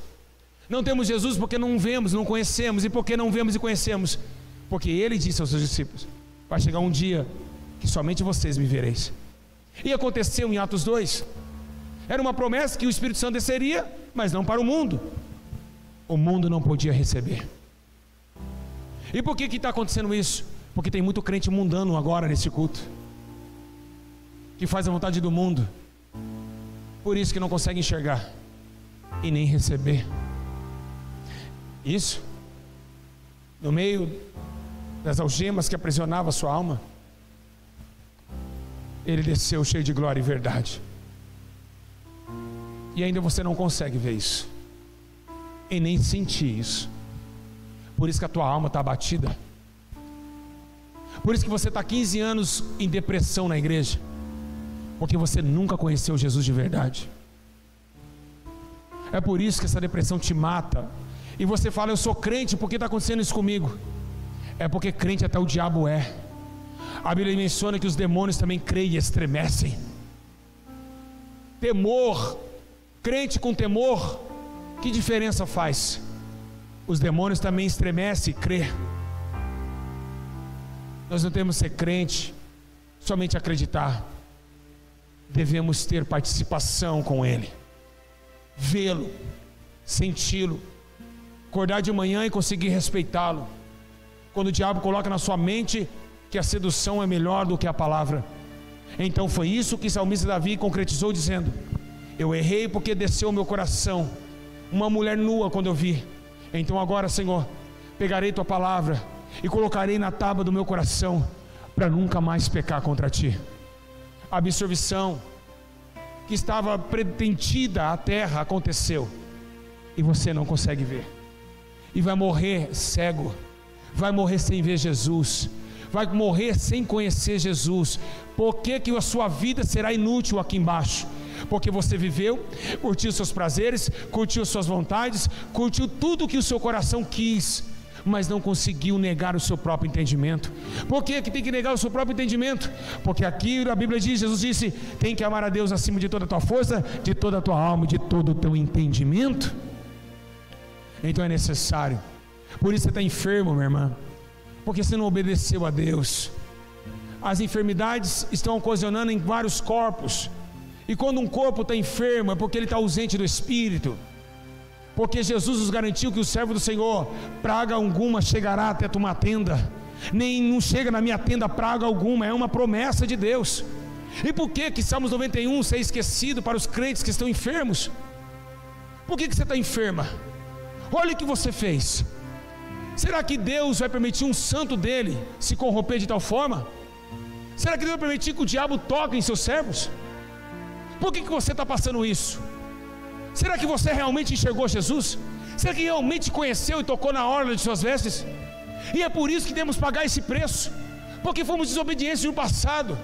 Não temos Jesus porque não vemos, não conhecemos. E porque não vemos e conhecemos? Porque Ele disse aos seus discípulos: vai chegar um dia que somente vocês me vereis. E aconteceu em Atos 2, Era uma promessa que o Espírito Santo desceria, mas não para o mundo. O mundo não podia receber. E por que está acontecendo isso? Porque tem muito crente mundano agora nesse culto, que faz a vontade do mundo, por isso que não consegue enxergar e nem receber. Isso, no meio das algemas que aprisionavam a sua alma, ele desceu cheio de glória e verdade. E ainda você não consegue ver isso, e nem sentir isso. Por isso que a tua alma está abatida. Por isso que você está 15 anos em depressão na igreja, porque você nunca conheceu Jesus de verdade. É por isso que essa depressão te mata. E você fala, eu sou crente, por que está acontecendo isso comigo? É porque crente até o diabo é. A Bíblia menciona que os demônios também creem e estremecem. Temor, crente com temor, que diferença faz? Os demônios também estremecem e crê. Nós não temos que ser crente, somente acreditar. Devemos ter participação com Ele, vê-lo, senti-lo, acordar de manhã e conseguir respeitá-lo. Quando o diabo coloca na sua mente que a sedução é melhor do que a palavra, então foi isso que o salmista Davi concretizou dizendo: eu errei porque desceu o meu coração uma mulher nua quando eu vi. Então agora, Senhor, pegarei tua palavra e colocarei na tábua do meu coração, para nunca mais pecar contra ti. A absorção que estava pretendida à terra aconteceu, e você não consegue ver, e vai morrer cego, vai morrer sem ver Jesus, vai morrer sem conhecer Jesus. Por que que a sua vida será inútil aqui embaixo? Porque você viveu, curtiu seus prazeres, curtiu suas vontades, curtiu tudo que o seu coração quis, mas não conseguiu negar o seu próprio entendimento. Por que tem que negar o seu próprio entendimento? Porque aqui a Bíblia diz, Jesus disse, tem que amar a Deus acima de toda a tua força, de toda a tua alma, de todo o teu entendimento. Então é necessário. Por isso você está enfermo, minha irmã, porque você não obedeceu a Deus. As enfermidades estão ocasionando em vários corpos, e quando um corpo está enfermo é porque ele está ausente do Espírito. Porque Jesus nos garantiu que o servo do Senhor, praga alguma chegará até tua tenda, nem não chega na minha tenda praga alguma, é uma promessa de Deus. E por que Salmos 91 ser esquecido para os crentes que estão enfermos? Por que você está enferma? Olha o que você fez. Será que Deus vai permitir um santo dele se corromper de tal forma? Será que Deus vai permitir que o diabo toque em seus servos? Por que você está passando isso? Será que você realmente enxergou Jesus? Será que realmente conheceu e tocou na orla de suas vestes? E é por isso que temos que pagar esse preço, porque fomos desobedientes no passado,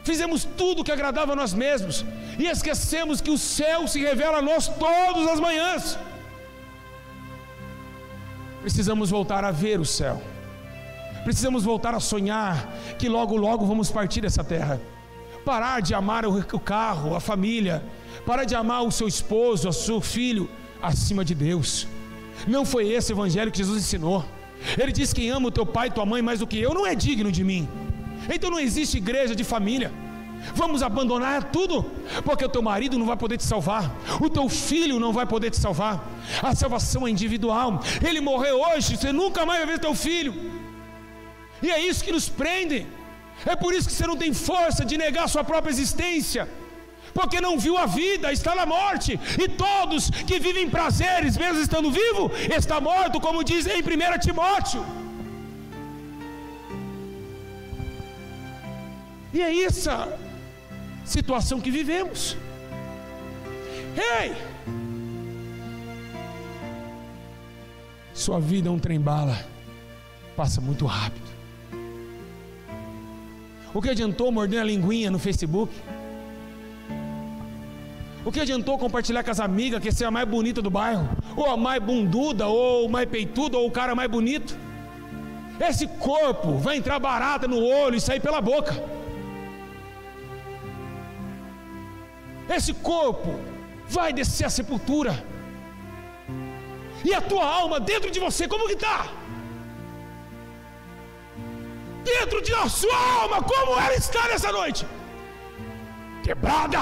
fizemos tudo que agradava a nós mesmos, e esquecemos que o céu se revela a nós todas as manhãs. Precisamos voltar a ver o céu, precisamos voltar a sonhar que logo logo vamos partir dessa terra. Parar de amar o carro, a família, parar de amar o seu esposo, o seu filho acima de Deus. Não foi esse evangelho que Jesus ensinou. Ele diz: quem ama o teu pai e tua mãe mais do que eu não é digno de mim. Então não existe igreja de família. Vamos abandonar tudo, porque o teu marido não vai poder te salvar, o teu filho não vai poder te salvar. A salvação é individual. Ele morreu hoje, você nunca mais vai ver teu filho, e é isso que nos prende. É por isso que você não tem força de negar a sua própria existência, porque não viu a vida, está na morte. E todos que vivem prazeres, mesmo estando vivo, está morto, como diz em 1 Timóteo. E é essa situação que vivemos. Ei! Sua vida é um trem-bala, passa muito rápido. O que adiantou morder a linguinha no Facebook? O que adiantou compartilhar com as amigas que você é a mais bonita do bairro, ou a mais bunduda, ou mais peituda, ou o cara mais bonito? Esse corpo vai entrar barata no olho e sair pela boca. Esse corpo vai descer à sepultura. E a tua alma dentro de você, como que está? Dentro da sua alma, como ela está nessa noite? Quebrada,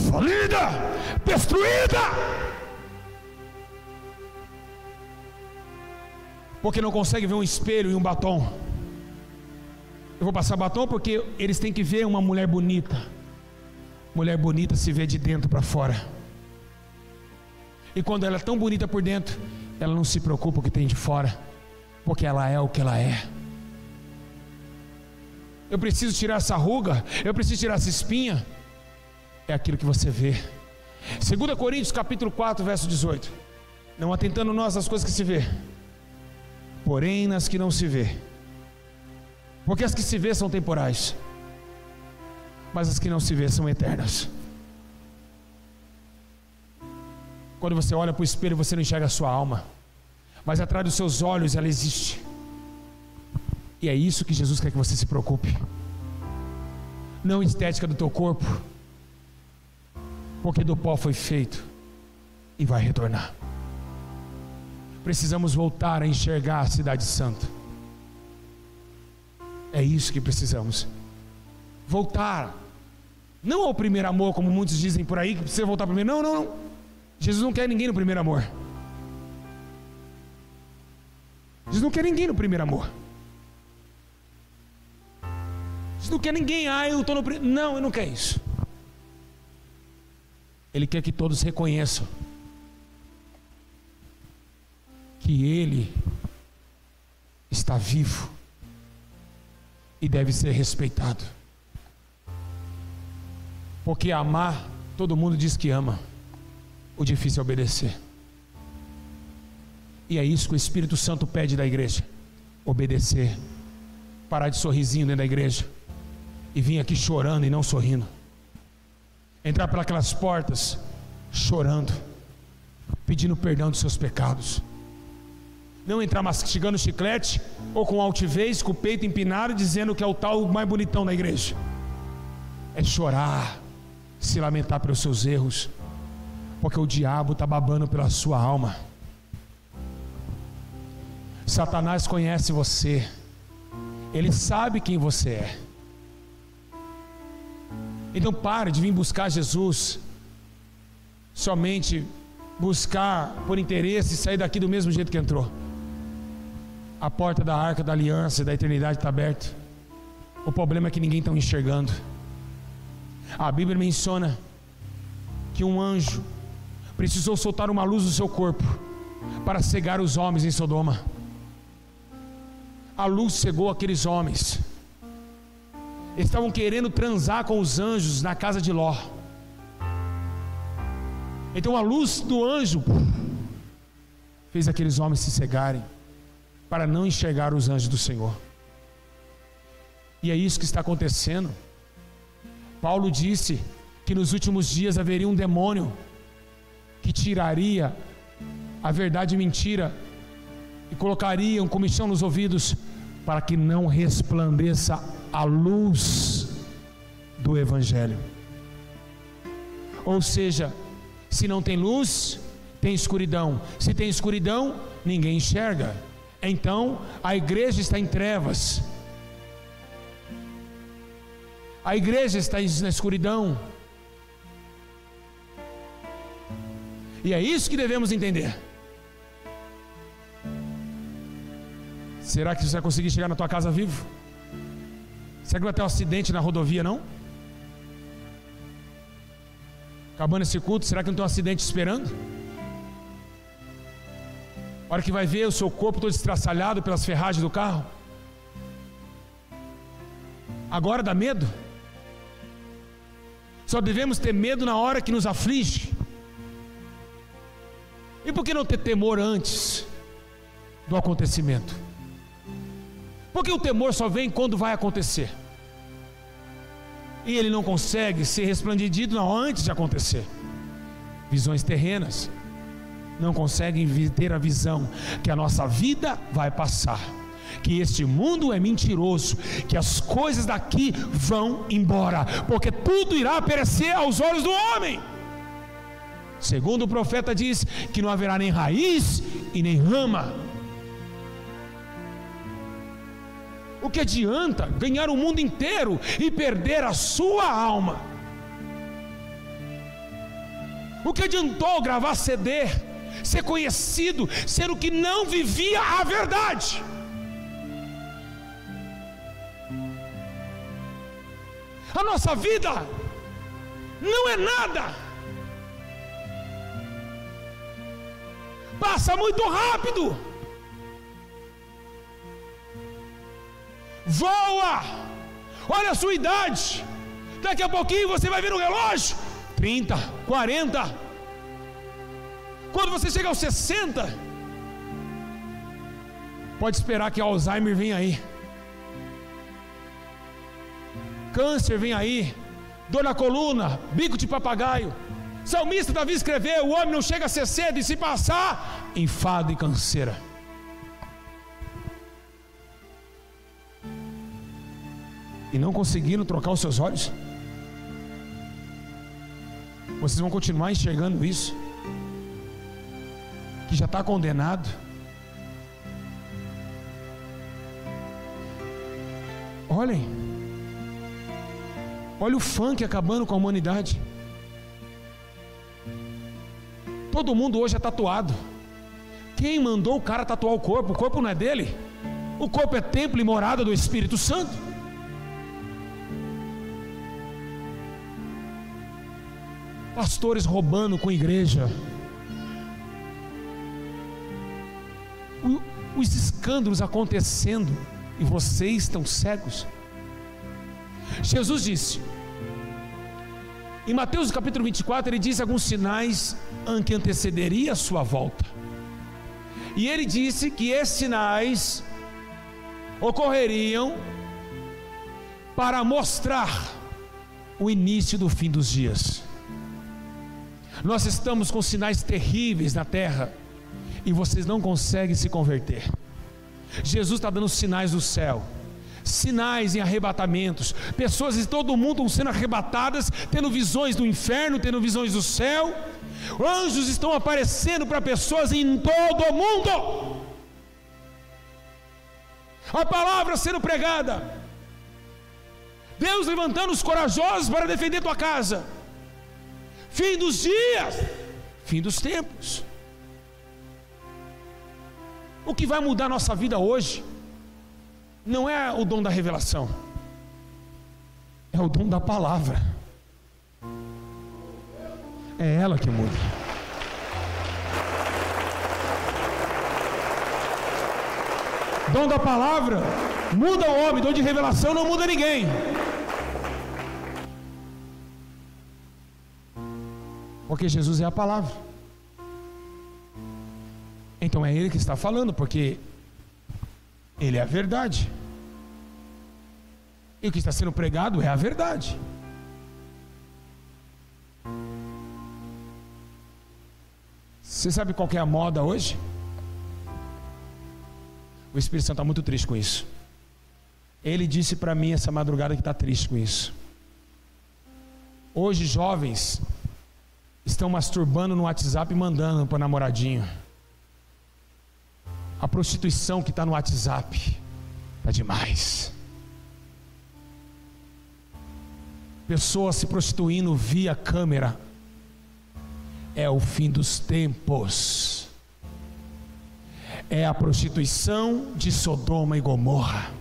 falida, destruída. Porque não consegue ver um espelho e um batom. Eu vou passar batom porque eles têm que ver uma mulher bonita. Mulher bonita se vê de dentro para fora. E quando ela é tão bonita por dentro, ela não se preocupa com o que tem de fora, porque ela é o que ela é. Eu preciso tirar essa ruga, eu preciso tirar essa espinha. É aquilo que você vê. 2 Coríntios capítulo 4, verso 18. Não atentando nós às coisas que se vê, porém nas que não se vê. Porque as que se vê são temporais, mas as que não se vê são eternas. Quando você olha para o espelho, você não enxerga a sua alma, mas atrás dos seus olhos ela existe. E é isso que Jesus quer que você se preocupe. Não estética do teu corpo, porque do pó foi feito e vai retornar. Precisamos voltar a enxergar a cidade santa. É isso que precisamos. Voltar, não ao primeiro amor, como muitos dizem por aí, que precisa voltar primeiro. Não, não, não. Jesus não quer ninguém no primeiro amor. Jesus não quer ninguém no primeiro amor. Jesus não quer ninguém, eu estou no primeiro. Não, ele não quer isso. Ele quer que todos reconheçam que Ele está vivo e deve ser respeitado. Porque amar, todo mundo diz que ama. O difícil é obedecer. E é isso que o Espírito Santo pede da igreja: obedecer. Parar de sorrisinho dentro da igreja e vir aqui chorando e não sorrindo. Entrar pelas portas chorando, pedindo perdão dos seus pecados. Não entrar mastigando chiclete ou com altivez, com o peito empinado, dizendo que é o tal mais bonitão da igreja. É chorar, se lamentar pelos seus erros, porque o diabo está babando pela sua alma. Satanás conhece você, ele sabe quem você é. Então pare de vir buscar Jesus somente buscar por interesse e sair daqui do mesmo jeito que entrou. A porta da arca da aliança e da eternidade está aberta. O problema é que ninguém está enxergando. A Bíblia menciona que um anjo precisou soltar uma luz do seu corpo para cegar os homens em Sodoma. A luz cegou aqueles homens. Eles estavam querendo transar com os anjos na casa de Ló. Então a luz do anjo fez aqueles homens se cegarem para não enxergar os anjos do Senhor. E é isso que está acontecendo. Paulo disse que nos últimos dias haveria um demônio que tiraria a verdade e mentira e colocaria um comichão nos ouvidos para que não resplandeça a luz do Evangelho. Ou seja, se não tem luz, tem escuridão. Se tem escuridão, ninguém enxerga. Então a igreja está em trevas. A igreja está na escuridão. E é isso que devemos entender. Será que você vai conseguir chegar na tua casa vivo? Será que vai ter um acidente na rodovia, não? Acabando esse culto, será que não tem um acidente esperando? A hora que vai ver o seu corpo todo estraçalhado pelas ferragens do carro? Agora dá medo? Só devemos ter medo na hora que nos aflige. E por que não ter temor antes do acontecimento? Porque o temor só vem quando vai acontecer. E ele não consegue ser resplandido antes de acontecer. Visões terrenas não conseguem ter a visão que a nossa vida vai passar, que este mundo é mentiroso, que as coisas daqui vão embora, porque tudo irá perecer aos olhos do homem. Segundo o profeta diz que não haverá nem raiz e nem rama. O que adianta ganhar o mundo inteiro e perder a sua alma? O que adiantou gravar CD, ser conhecido, sendo que não vivia a verdade? A nossa vida não é nada, passa muito rápido, voa. Olha a sua idade, daqui a pouquinho você vai ver no relógio 30, 40. Quando você chega aos 60, pode esperar que Alzheimer venha aí, câncer vem aí, dor na coluna, bico de papagaio. Salmista Davi escreveu: o homem não chega a ser cedo, e se passar, enfado e canseira. E não conseguiram trocar os seus olhos? Vocês vão continuar enxergando isso, que já está condenado? Olha o funk acabando com a humanidade. Todo mundo hoje é tatuado. Quem mandou o cara tatuar o corpo? O corpo não é dele. O corpo é templo e morada do Espírito Santo. Pastores roubando com a igreja. Os escândalos acontecendo e vocês estão cegos. Jesus disse em Mateus capítulo 24, ele diz alguns sinais que antecederia a sua volta, e ele disse que esses sinais ocorreriam para mostrar o início do fim dos dias. Nós estamos com sinais terríveis na terra e vocês não conseguem se converter. Jesus está dando sinais do céu, sinais em arrebatamentos, pessoas de todo mundo estão sendo arrebatadas, tendo visões do inferno, tendo visões do céu. Anjos estão aparecendo para pessoas em todo o mundo, a palavra sendo pregada, Deus levantando os corajosos para defender tua casa. Fim dos dias, fim dos tempos. O que vai mudar a nossa vida hoje não é o dom da revelação, é o dom da palavra. É ela que muda. Dom da palavra muda o homem, dom de revelação não muda ninguém. Porque Jesus é a palavra. Então é Ele que está falando, porque Ele é a verdade. E o que está sendo pregado é a verdade. Você sabe qual que é a moda hoje? O Espírito Santo está muito triste com isso. Ele disse para mim essa madrugada que está triste com isso. Hoje jovens estão masturbando no WhatsApp e mandando para o namoradinho. A prostituição que está no WhatsApp está demais. Pessoas se prostituindo via câmera. É o fim dos tempos. É a prostituição de Sodoma e Gomorra.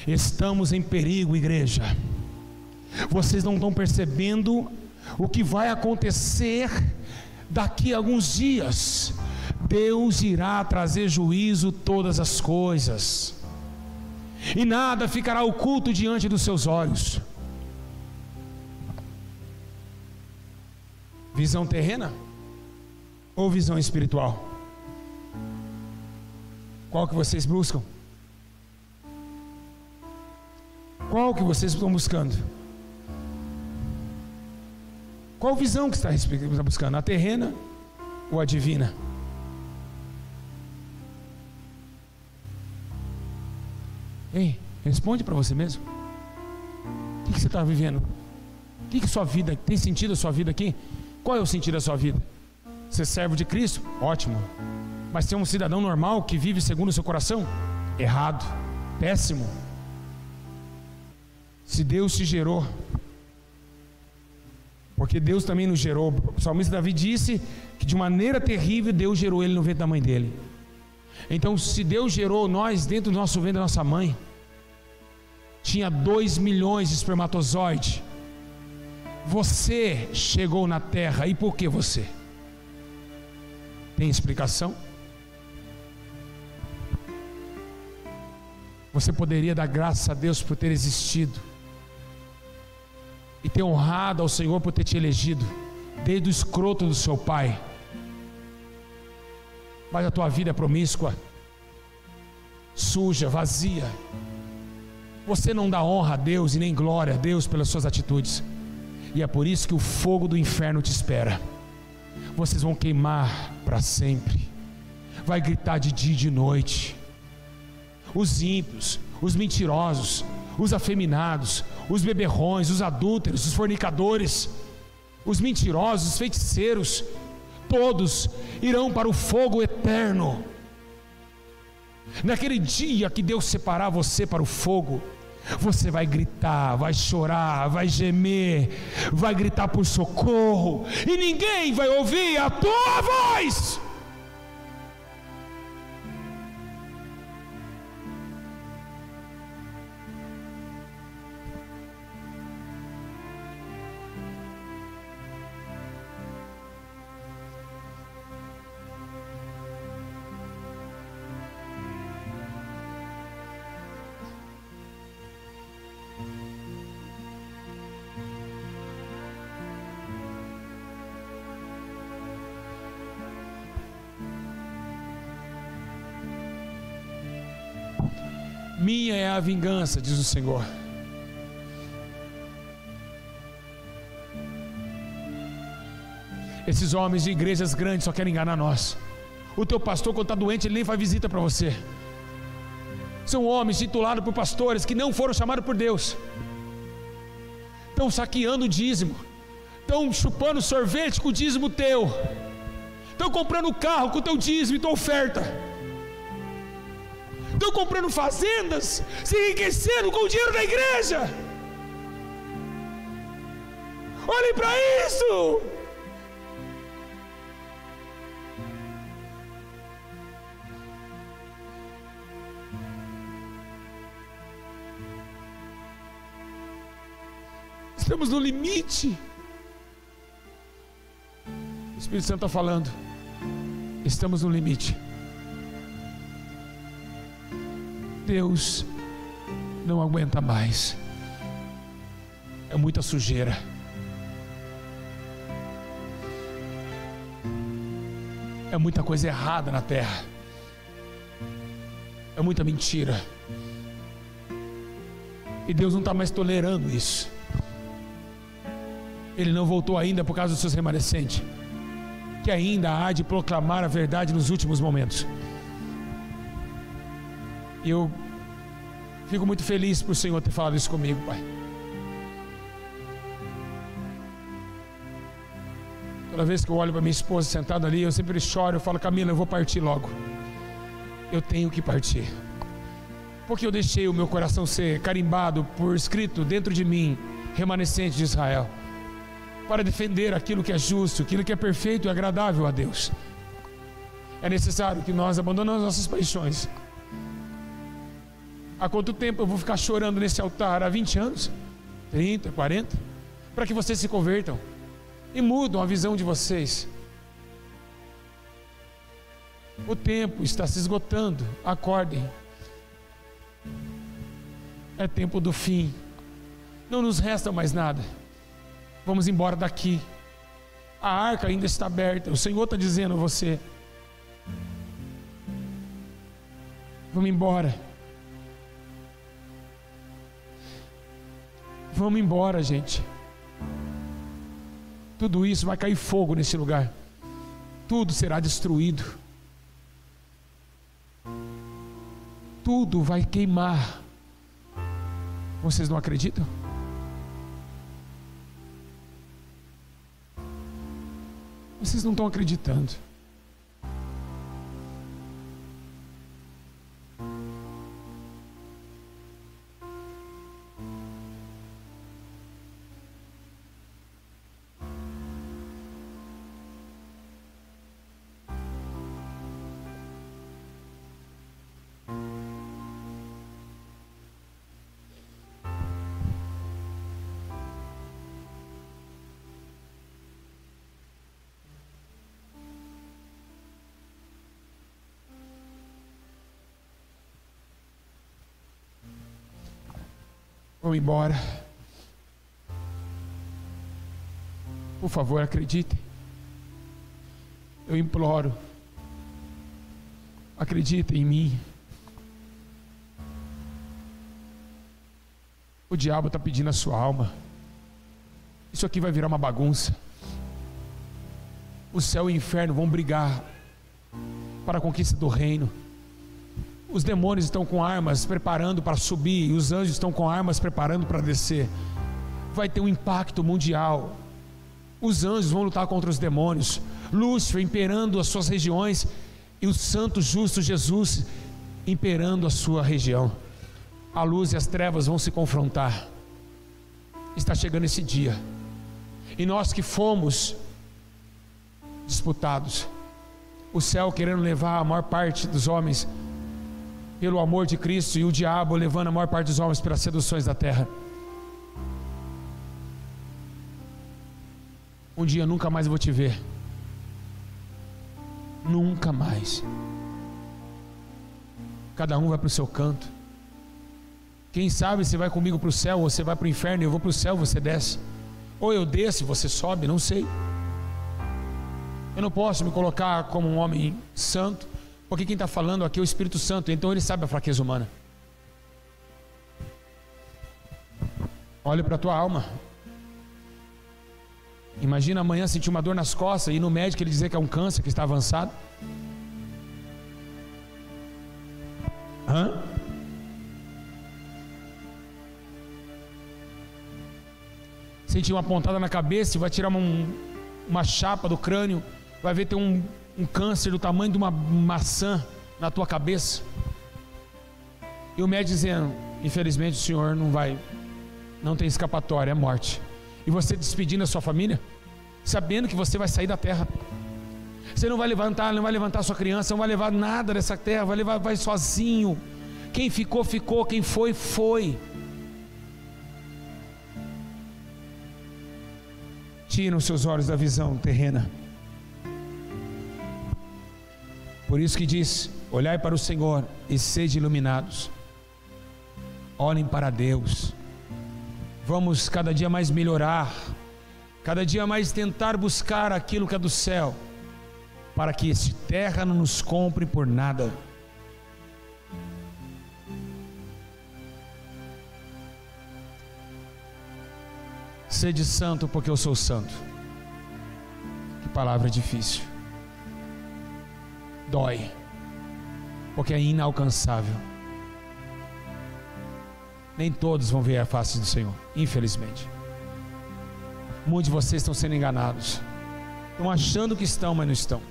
Estamos em perigo, igreja. Vocês não estão percebendo o que vai acontecer daqui a alguns dias. Deus irá trazer juízo todas as coisas, e nada ficará oculto diante dos seus olhos. Visão terrena ou visão espiritual? Qual que vocês buscam? Qual que vocês estão buscando? Qual visão que está buscando? A terrena ou a divina? Ei, responde para você mesmo. O que você está vivendo? O que sua vida tem sentido? A sua vida aqui? Qual é o sentido da sua vida? Ser servo de Cristo? Ótimo. Mas ser um cidadão normal que vive segundo o seu coração? Errado, péssimo. Se Deus te gerou Porque Deus também nos gerou. O salmista Davi disse que de maneira terrível Deus gerou ele no ventre da mãe dele. Então, se Deus gerou nós dentro do nosso ventre da nossa mãe, tinha 2 milhões de espermatozoides. Você chegou na terra, e por que você? Tem explicação? Você poderia dar graças a Deus por ter existido e ter honrado ao Senhor por ter te elegido desde o escroto do seu pai. Mas a tua vida é promíscua, suja, vazia. Você não dá honra a Deus e nem glória a Deus pelas suas atitudes. E é por isso que o fogo do inferno te espera. Vocês vão queimar para sempre. Vai gritar de dia e de noite. Os ímpios, os mentirosos, os afeminados, os beberrões, os adúlteros, os fornicadores, os mentirosos, os feiticeiros, todos irão para o fogo eterno. Naquele dia que Deus separar você para o fogo, você vai gritar, vai chorar, vai gemer, vai gritar por socorro, e ninguém vai ouvir a tua voz. Minha é a vingança, diz o Senhor. Esses homens de igrejas grandes só querem enganar nós. O teu pastor, quando está doente, ele nem faz visita para você. São homens titulados por pastores que não foram chamados por Deus. Estão saqueando o dízimo, estão chupando sorvete com o dízimo teu, estão comprando carro com o teu dízimo e tua oferta, estão comprando fazendas, se enriquecendo com o dinheiro da igreja. Olhem para isso. Estamos no limite. O Espírito Santo está falando. Estamos no limite. Deus não aguenta mais. É muita sujeira. É muita coisa errada na terra. É muita mentira. E Deus não está mais tolerando isso. Ele não voltou ainda por causa dos seus remanescentes, que ainda há de proclamar a verdade nos últimos momentos. E eu fico muito feliz por o Senhor ter falado isso comigo, Pai. Toda vez que eu olho para minha esposa sentada ali, eu sempre choro, eu falo: Camila, eu vou partir logo. Eu tenho que partir, porque eu deixei o meu coração ser carimbado por escrito dentro de mim, remanescente de Israel, para defender aquilo que é justo, aquilo que é perfeito e agradável a Deus. É necessário que nós abandonemos nossas paixões. Há quanto tempo eu vou ficar chorando nesse altar? Há 20 anos? 30, 40? Para que vocês se convertam e mudam a visão de vocês. O tempo está se esgotando. Acordem. É tempo do fim. Não nos resta mais nada. Vamos embora daqui. A arca ainda está aberta. O Senhor está dizendo a você: vamos embora. Vamos embora, gente. Tudo isso vai cair fogo nesse lugar. Tudo será destruído. Tudo vai queimar. Vocês não acreditam? Vocês não estão acreditando. vão embora. Por favor, acreditem. Eu imploro. Acreditem em mim. O diabo está pedindo a sua alma. Isso aqui vai virar uma bagunça. O céu e o inferno vão brigar para a conquista do reino. Os demônios estão com armas preparando para subir, e os anjos estão com armas preparando para descer. Vai ter um impacto mundial. Os anjos vão lutar contra os demônios, Lúcifer imperando as suas regiões, e o santo justo Jesus imperando a sua região. A luz e as trevas vão se confrontar. Está chegando esse dia, e nós que fomos disputados, o céu querendo levar a maior parte dos homens pelo amor de Cristo, e o diabo levando a maior parte dos homens pelas seduções da terra. Um dia eu nunca mais vou te ver. Nunca mais. Cada um vai para o seu canto. Quem sabe você vai comigo para o céu, ou você vai para o inferno, eu vou para o céu, você desce. Ou eu desço e você sobe, não sei. Eu não posso me colocar como um homem santo, porque quem está falando aqui é o Espírito Santo, então ele sabe a fraqueza humana. Olhe para a tua alma. Imagina amanhã sentir uma dor nas costas e ir no médico ele dizer que é um câncer que está avançado. Sentir uma pontada na cabeça e vai tirar uma chapa do crânio, vai ver ter um câncer do tamanho de uma maçã na tua cabeça, e o médico dizendo: infelizmente o senhor não tem escapatória, é morte. E você despedindo a sua família, sabendo que você vai sair da terra. Você não vai levantar sua criança, não vai levar nada dessa terra, vai sozinho. Quem ficou, ficou, quem foi, foi. Tiram os seus olhos da visão terrena. Por isso que diz: olhai para o Senhor e sede iluminados. Olhem para Deus. Vamos cada dia mais melhorar, cada dia mais tentar buscar aquilo que é do céu, para que esta terra não nos compre por nada. Sede santo, porque eu sou santo. Que palavra difícil. Dói, porque é inalcançável. Nem todos vão ver a face do Senhor, infelizmente. Muitos de vocês estão sendo enganados, estão achando que estão, mas não estão.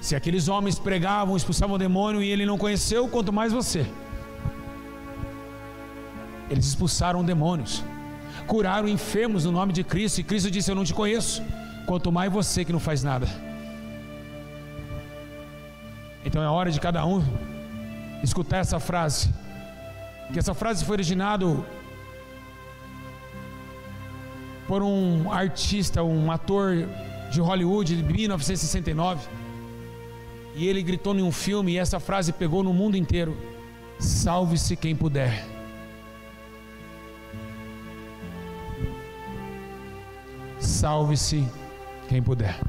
Se aqueles homens pregavam, expulsavam o demônio e ele não conheceu, quanto mais você. Eles expulsaram demônios, curaram enfermos no nome de Cristo, e Cristo disse: eu não te conheço, quanto mais você que não faz nada. Então é hora de cada um escutar essa frase, que essa frase foi originada por um artista, um ator de Hollywood de 1969, e ele gritou em um filme, e essa frase pegou no mundo inteiro: salve-se quem puder. Salve-se quem puder.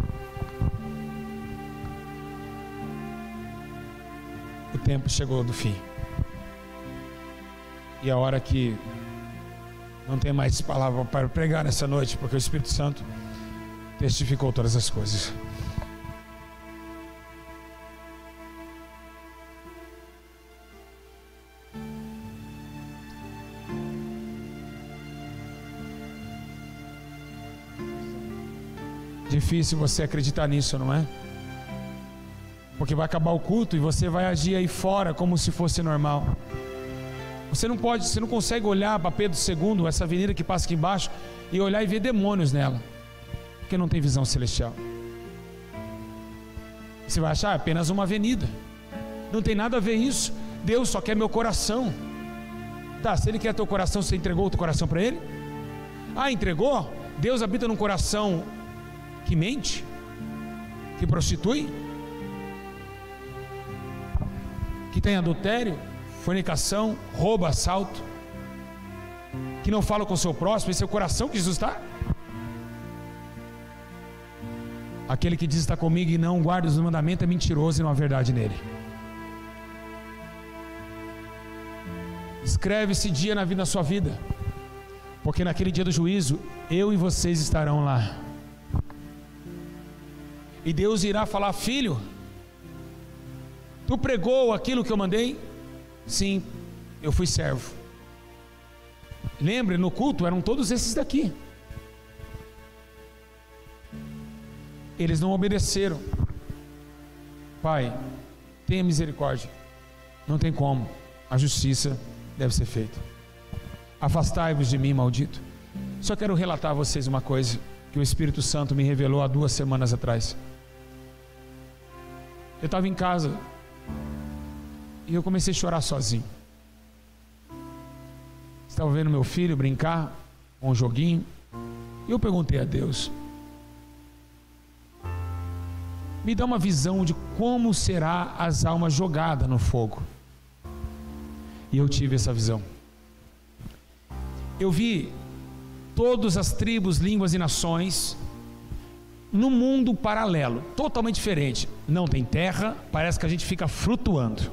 O tempo chegou do fim, e a hora que não tem mais palavra para pregar nessa noite, porque o Espírito Santo testificou todas as coisas. Difícil você acreditar nisso, não é? Porque vai acabar o culto e você vai agir aí fora como se fosse normal. Você não consegue olhar para Pedro II, essa avenida que passa aqui embaixo, e olhar e ver demônios nela, porque não tem visão celestial. Você vai achar apenas uma avenida. Não tem nada a ver isso. Deus só quer meu coração. Tá, se Ele quer teu coração, você entregou o teu coração para Ele? Ah, entregou? Deus habita num coração que mente, que prostitui, que tem adultério, fornicação, roubo, assalto. que não fala com o seu próximo, esse é o coração que Jesus está? Aquele que diz está comigo e não guarda os mandamentos é mentiroso e não há verdade nele. Escreve esse dia na sua vida, porque naquele dia do juízo, eu e vocês estarão lá. E Deus irá falar: filho, tu pregou aquilo que eu mandei? Sim, eu fui servo. Lembre, no culto eram todos esses daqui. Eles não obedeceram. Pai, tenha misericórdia. Não tem como, a justiça deve ser feita. Afastai-vos de mim, maldito. Só quero relatar a vocês uma coisa que o Espírito Santo me revelou há 2 semanas atrás. Eu estava em casa e eu comecei a chorar sozinho. Estava vendo meu filho brincar com um joguinho e eu perguntei a Deus: me dá uma visão de como será as almas jogadas no fogo. E eu tive essa visão. Eu vi todas as tribos, línguas e nações num mundo paralelo, totalmente diferente. Não tem terra, parece que a gente fica flutuando.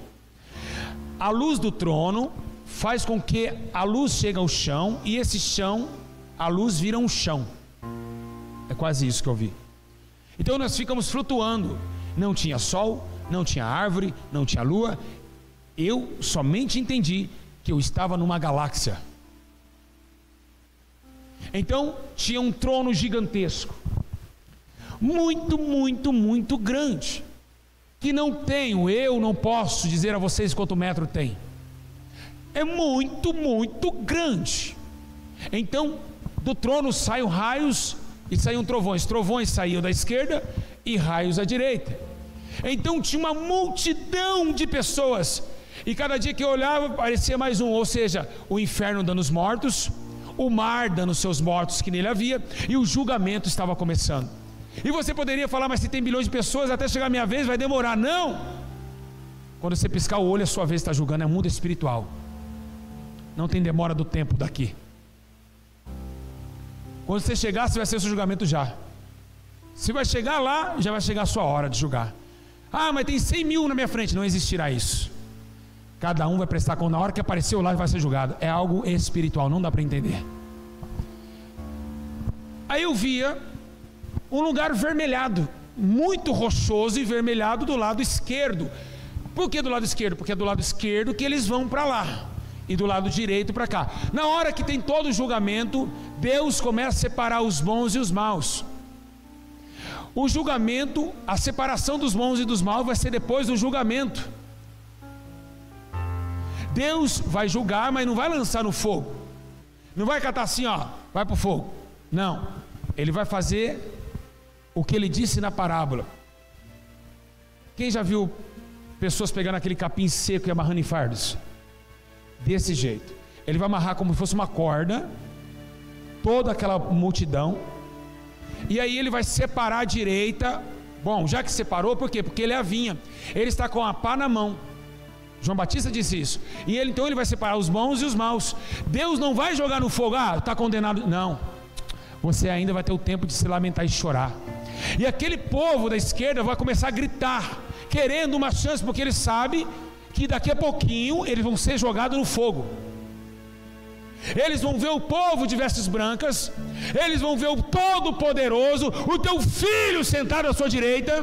A luz do trono faz com que a luz chegue ao chão, e esse chão, a luz vira um chão. É quase isso que eu vi. Então nós ficamos flutuando. Não tinha sol, não tinha árvore, não tinha lua. Eu somente entendi que eu estava numa galáxia. Então tinha um trono gigantesco, muito, muito, muito grande, que eu não posso dizer a vocês quanto metro tem. É muito, muito grande. Então do trono saem raios e saíam trovões. Trovões saíam da esquerda e raios à direita. Então tinha uma multidão de pessoas, e cada dia que eu olhava parecia mais um. Ou seja, o inferno dando os mortos, o mar dando seus mortos que nele havia, e o julgamento estava começando. E você poderia falar: mas se tem bilhões de pessoas, até chegar a minha vez vai demorar. Não! Quando você piscar o olho, a sua vez está julgando. É mundo espiritual, não tem demora do tempo daqui. Quando você chegar, você vai ser o seu julgamento já. Se vai chegar lá, já vai chegar a sua hora de julgar. Ah, mas tem 100 mil na minha frente. Não existirá isso. Cada um vai prestar conta. Na hora que apareceu lá, vai ser julgado. É algo espiritual, não dá para entender. Aí eu via um lugar vermelhado, muito rochoso e vermelhado do lado esquerdo. Por que do lado esquerdo? Porque é do lado esquerdo que eles vão para lá, e do lado direito para cá. Na hora que tem todo o julgamento, Deus começa a separar os bons e os maus. O julgamento, a separação dos bons e dos maus vai ser depois do julgamento. Deus vai julgar, mas não vai lançar no fogo. Não vai catar assim, ó, vai para o fogo. Não, Ele vai fazer o que Ele disse na parábola. Quem já viu pessoas pegando aquele capim seco e amarrando em fardos? Desse jeito. Ele vai amarrar como se fosse uma corda toda aquela multidão, e aí ele vai separar a direita. Bom, já que separou, por quê? Porque ele é a vinha, ele está com a pá na mão. João Batista disse isso. E então ele vai separar os bons e os maus. Deus não vai jogar no fogo: ah, está condenado. Não, você ainda vai ter o tempo de se lamentar e chorar. E aquele povo da esquerda vai começar a gritar, querendo uma chance, porque ele sabe que daqui a pouquinho eles vão ser jogados no fogo. Eles vão ver o povo de vestes brancas, eles vão ver o Todo-Poderoso, o teu Filho sentado à sua direita,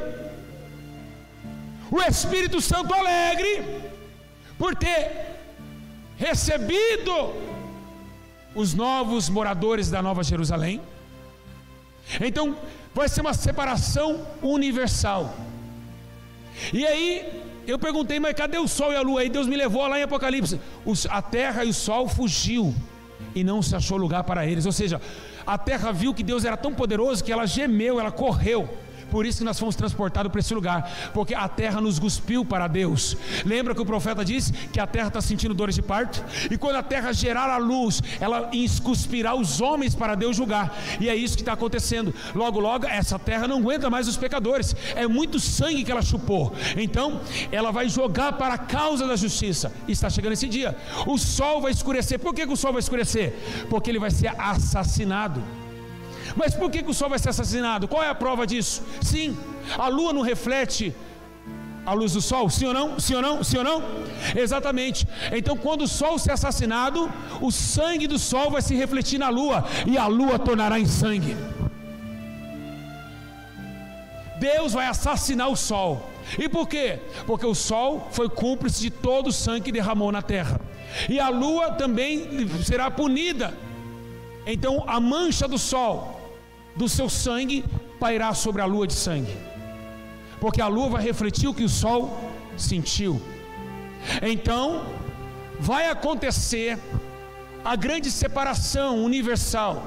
o Espírito Santo alegre por ter recebido os novos moradores da Nova Jerusalém. Então vai ser uma separação universal. E aí eu perguntei: mas cadê o sol e a lua? Aí Deus me levou lá em Apocalipse. A terra e o sol fugiu e não se achou lugar para eles. Ou seja, a terra viu que Deus era tão poderoso que ela gemeu, ela correu, Por isso que nós fomos transportados para esse lugar, porque a terra nos cuspiu para Deus. Lembra que o profeta disse que a terra está sentindo dores de parto? E quando a terra gerar a luz, ela cuspirá os homens para Deus julgar. E é isso que está acontecendo. Logo, logo, essa terra não aguenta mais os pecadores. É muito sangue que ela chupou. Então, ela vai jogar para a causa da justiça. E está chegando esse dia. O sol vai escurecer. Por que o sol vai escurecer? Porque ele vai ser assassinado. Mas por que o sol vai ser assassinado? Qual é a prova disso? Sim, a lua não reflete a luz do sol, sim ou não? Sim ou não? Sim ou não? Exatamente. Então, quando o sol ser assassinado, o sangue do sol vai se refletir na lua, e a lua tornará em sangue. Deus vai assassinar o sol. E por quê? Porque o sol foi cúmplice de todo o sangue que derramou na terra, e a lua também será punida. Então a mancha do sol, do seu sangue, pairá sobre a lua de sangue, porque a lua vai refletir o que o sol sentiu. Então vai acontecer a grande separação universal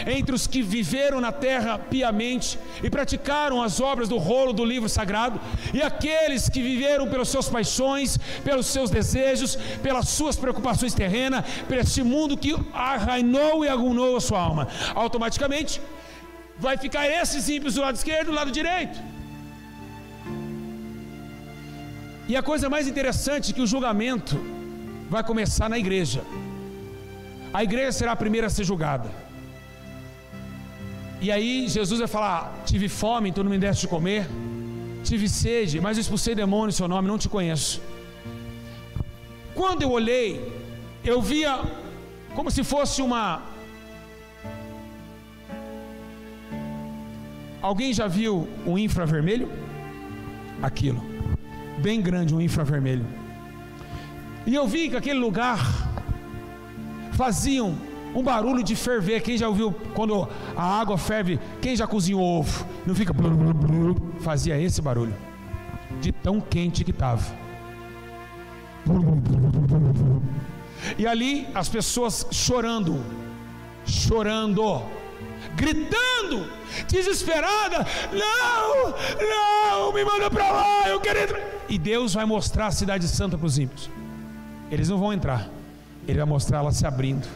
entre os que viveram na terra piamente e praticaram as obras do rolo do livro sagrado, e aqueles que viveram pelas suas paixões, pelos seus desejos, pelas suas preocupações terrenas, por este mundo que arrainou e agunou a sua alma. Automaticamente vai ficar esses ímpios do lado esquerdo e do lado direito. E a coisa mais interessante é que o julgamento vai começar na igreja. A igreja será a primeira a ser julgada. E aí Jesus vai falar: tive fome, então não me deste de comer, tive sede, mas eu expulsei demônio em seu nome, não te conheço. Quando eu olhei, eu via como se fosse alguém já viu um infravermelho? Aquilo, bem grande, um infravermelho. E eu vi que aquele lugar faziam um barulho de ferver. Quem já ouviu quando a água ferve? Quem já cozinhou ovo? Não fica blu, blu, blu, fazia esse barulho, de tão quente que estava. E ali as pessoas chorando, gritando, desesperada: não, me manda para lá, eu quero entrar. E Deus vai mostrar a cidade santa para os ímpios. Eles não vão entrar, Ele vai mostrar ela se abrindo,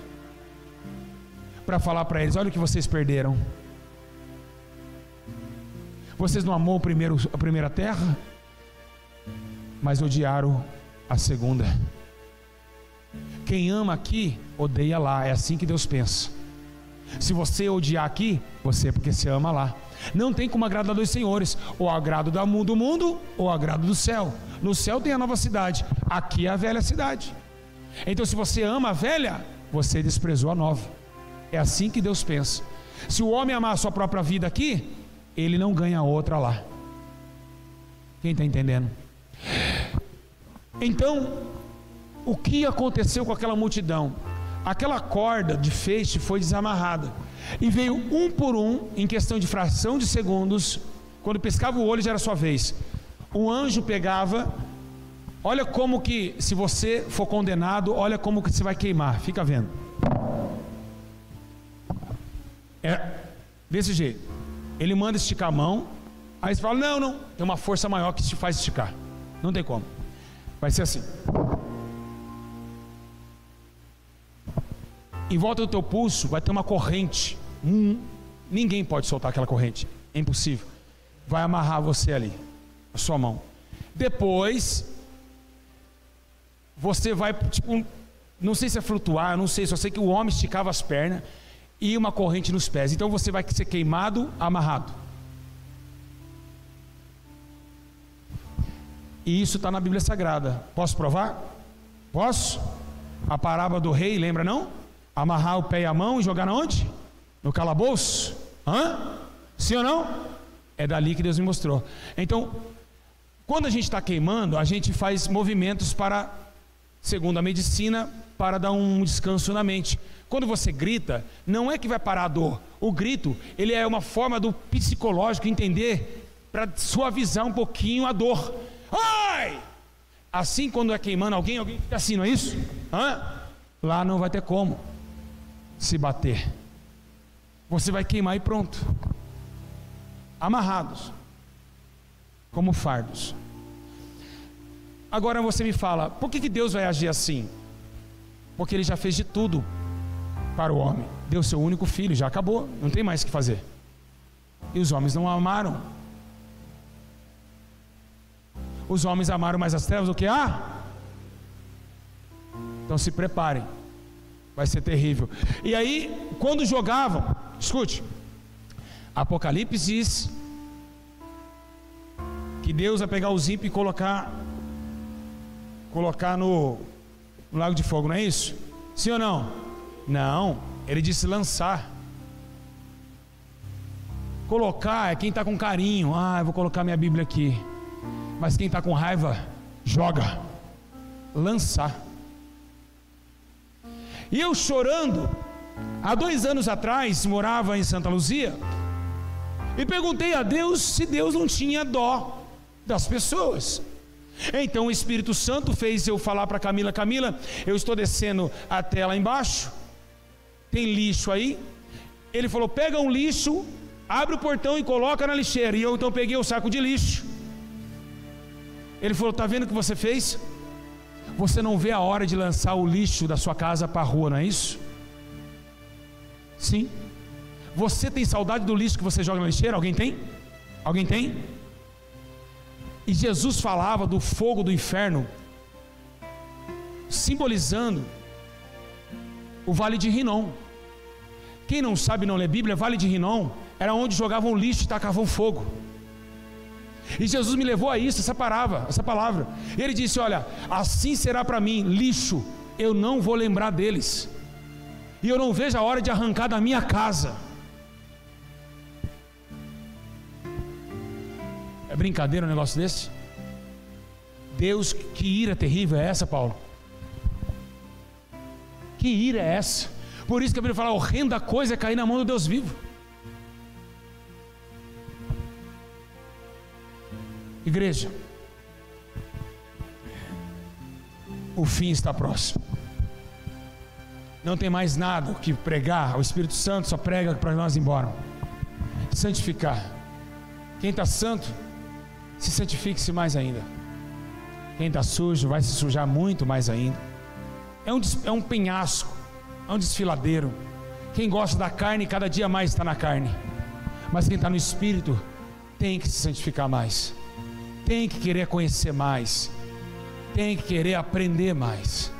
para falar para eles: olha o que vocês perderam. Vocês não amou a primeira terra, mas odiaram a segunda. Quem ama aqui, odeia lá. É assim que Deus pensa. Se você odiar aqui, porque você ama lá. Não tem como agradar dois senhores: ou agrado do mundo, ou agrado do céu. No céu tem a nova cidade, aqui é a velha cidade. Então, se você ama a velha, você desprezou a nova. É assim que Deus pensa. Se o homem amar a sua própria vida aqui, ele não ganha outra lá. Quem está entendendo? Então, o que aconteceu com aquela multidão? Aquela corda de feixe foi desamarrada, e veio um por um, em questão de fração de segundos. Quando piscava o olho já era sua vez. O anjo pegava. Olha como que, se você for condenado, olha como que você vai queimar. Fica vendo. É desse jeito. Ele manda esticar a mão. Aí você fala: não, tem uma força maior que te faz esticar. Não tem como. Vai ser assim. Em volta do teu pulso vai ter uma corrente. Ninguém pode soltar aquela corrente. É impossível. Vai amarrar você ali, a sua mão. Depois você vai, não sei se é flutuar, não sei, só sei que o homem esticava as pernas e uma corrente nos pés. Então você vai ser queimado, amarrado. E isso está na Bíblia Sagrada. Posso provar? Posso? A parábola do rei, lembra não? Amarrar o pé e a mão e jogar onde? No calabouço? Sim ou não? É dali que Deus me mostrou. Então, quando a gente está queimando, a gente faz movimentos para, segundo a medicina, para dar um descanso na mente. Quando você grita, não é que vai parar a dor. O grito, ele é uma forma do psicológico entender, para suavizar um pouquinho a dor. Ai! Assim, quando é queimando alguém fica assim, não é isso? Lá não vai ter como se bater. Você vai queimar e pronto. Amarrados. como fardos. Agora você me fala, por que Deus vai agir assim? Porque Ele já fez de tudo para o homem. Deu seu único filho, já acabou, não tem mais o que fazer. E os homens não amaram. Os homens amaram mais as trevas do que Então se preparem, vai ser terrível. E aí, quando jogavam, escute, Apocalipse diz que Deus vai pegar os ímpios e colocar no lago de fogo, não é isso? Sim ou não? Não, ele disse lançar. Colocar é quem está com carinho. Eu vou colocar minha Bíblia aqui. Mas quem está com raiva, joga. Lançar. E eu chorando, há 2 anos atrás, morava em Santa Luzia, e perguntei a Deus se Deus não tinha dó das pessoas. Então o Espírito Santo fez eu falar para Camila: Camila, eu estou descendo até lá embaixo, tem lixo aí. Ele falou: pega um lixo, abre o portão e coloca na lixeira. E eu então peguei o saco de lixo. Ele falou: está vendo o que você fez? Você não vê a hora de lançar o lixo da sua casa para a rua, não é isso? Sim. Você tem saudade do lixo que você joga na lixeira? Alguém tem? Alguém tem? E Jesus falava do fogo do inferno, simbolizando o Vale de Rinom. Quem não sabe, não lê Bíblia, Vale de Rinom era onde jogavam lixo e tacavam fogo. E Jesus me levou a isso, essa palavra. Ele disse: olha, assim será para mim, lixo, eu não vou lembrar deles, e eu não vejo a hora de arrancar da minha casa. É brincadeira um negócio desse? Deus, que ira terrível é essa, Paulo? Que ira é essa? Por isso que a Bíblia fala: horrenda coisa é cair na mão do Deus vivo. Igreja, o fim está próximo. Não tem mais nada o que pregar. O Espírito Santo só prega para nós ir embora. Santificar. Quem está santo, se santifique-se mais ainda. Quem está sujo vai se sujar muito mais ainda. É um penhasco, é um desfiladeiro. Quem gosta da carne, cada dia mais está na carne. Mas quem está no Espírito tem que se santificar mais, tem que querer conhecer mais, tem que querer aprender mais.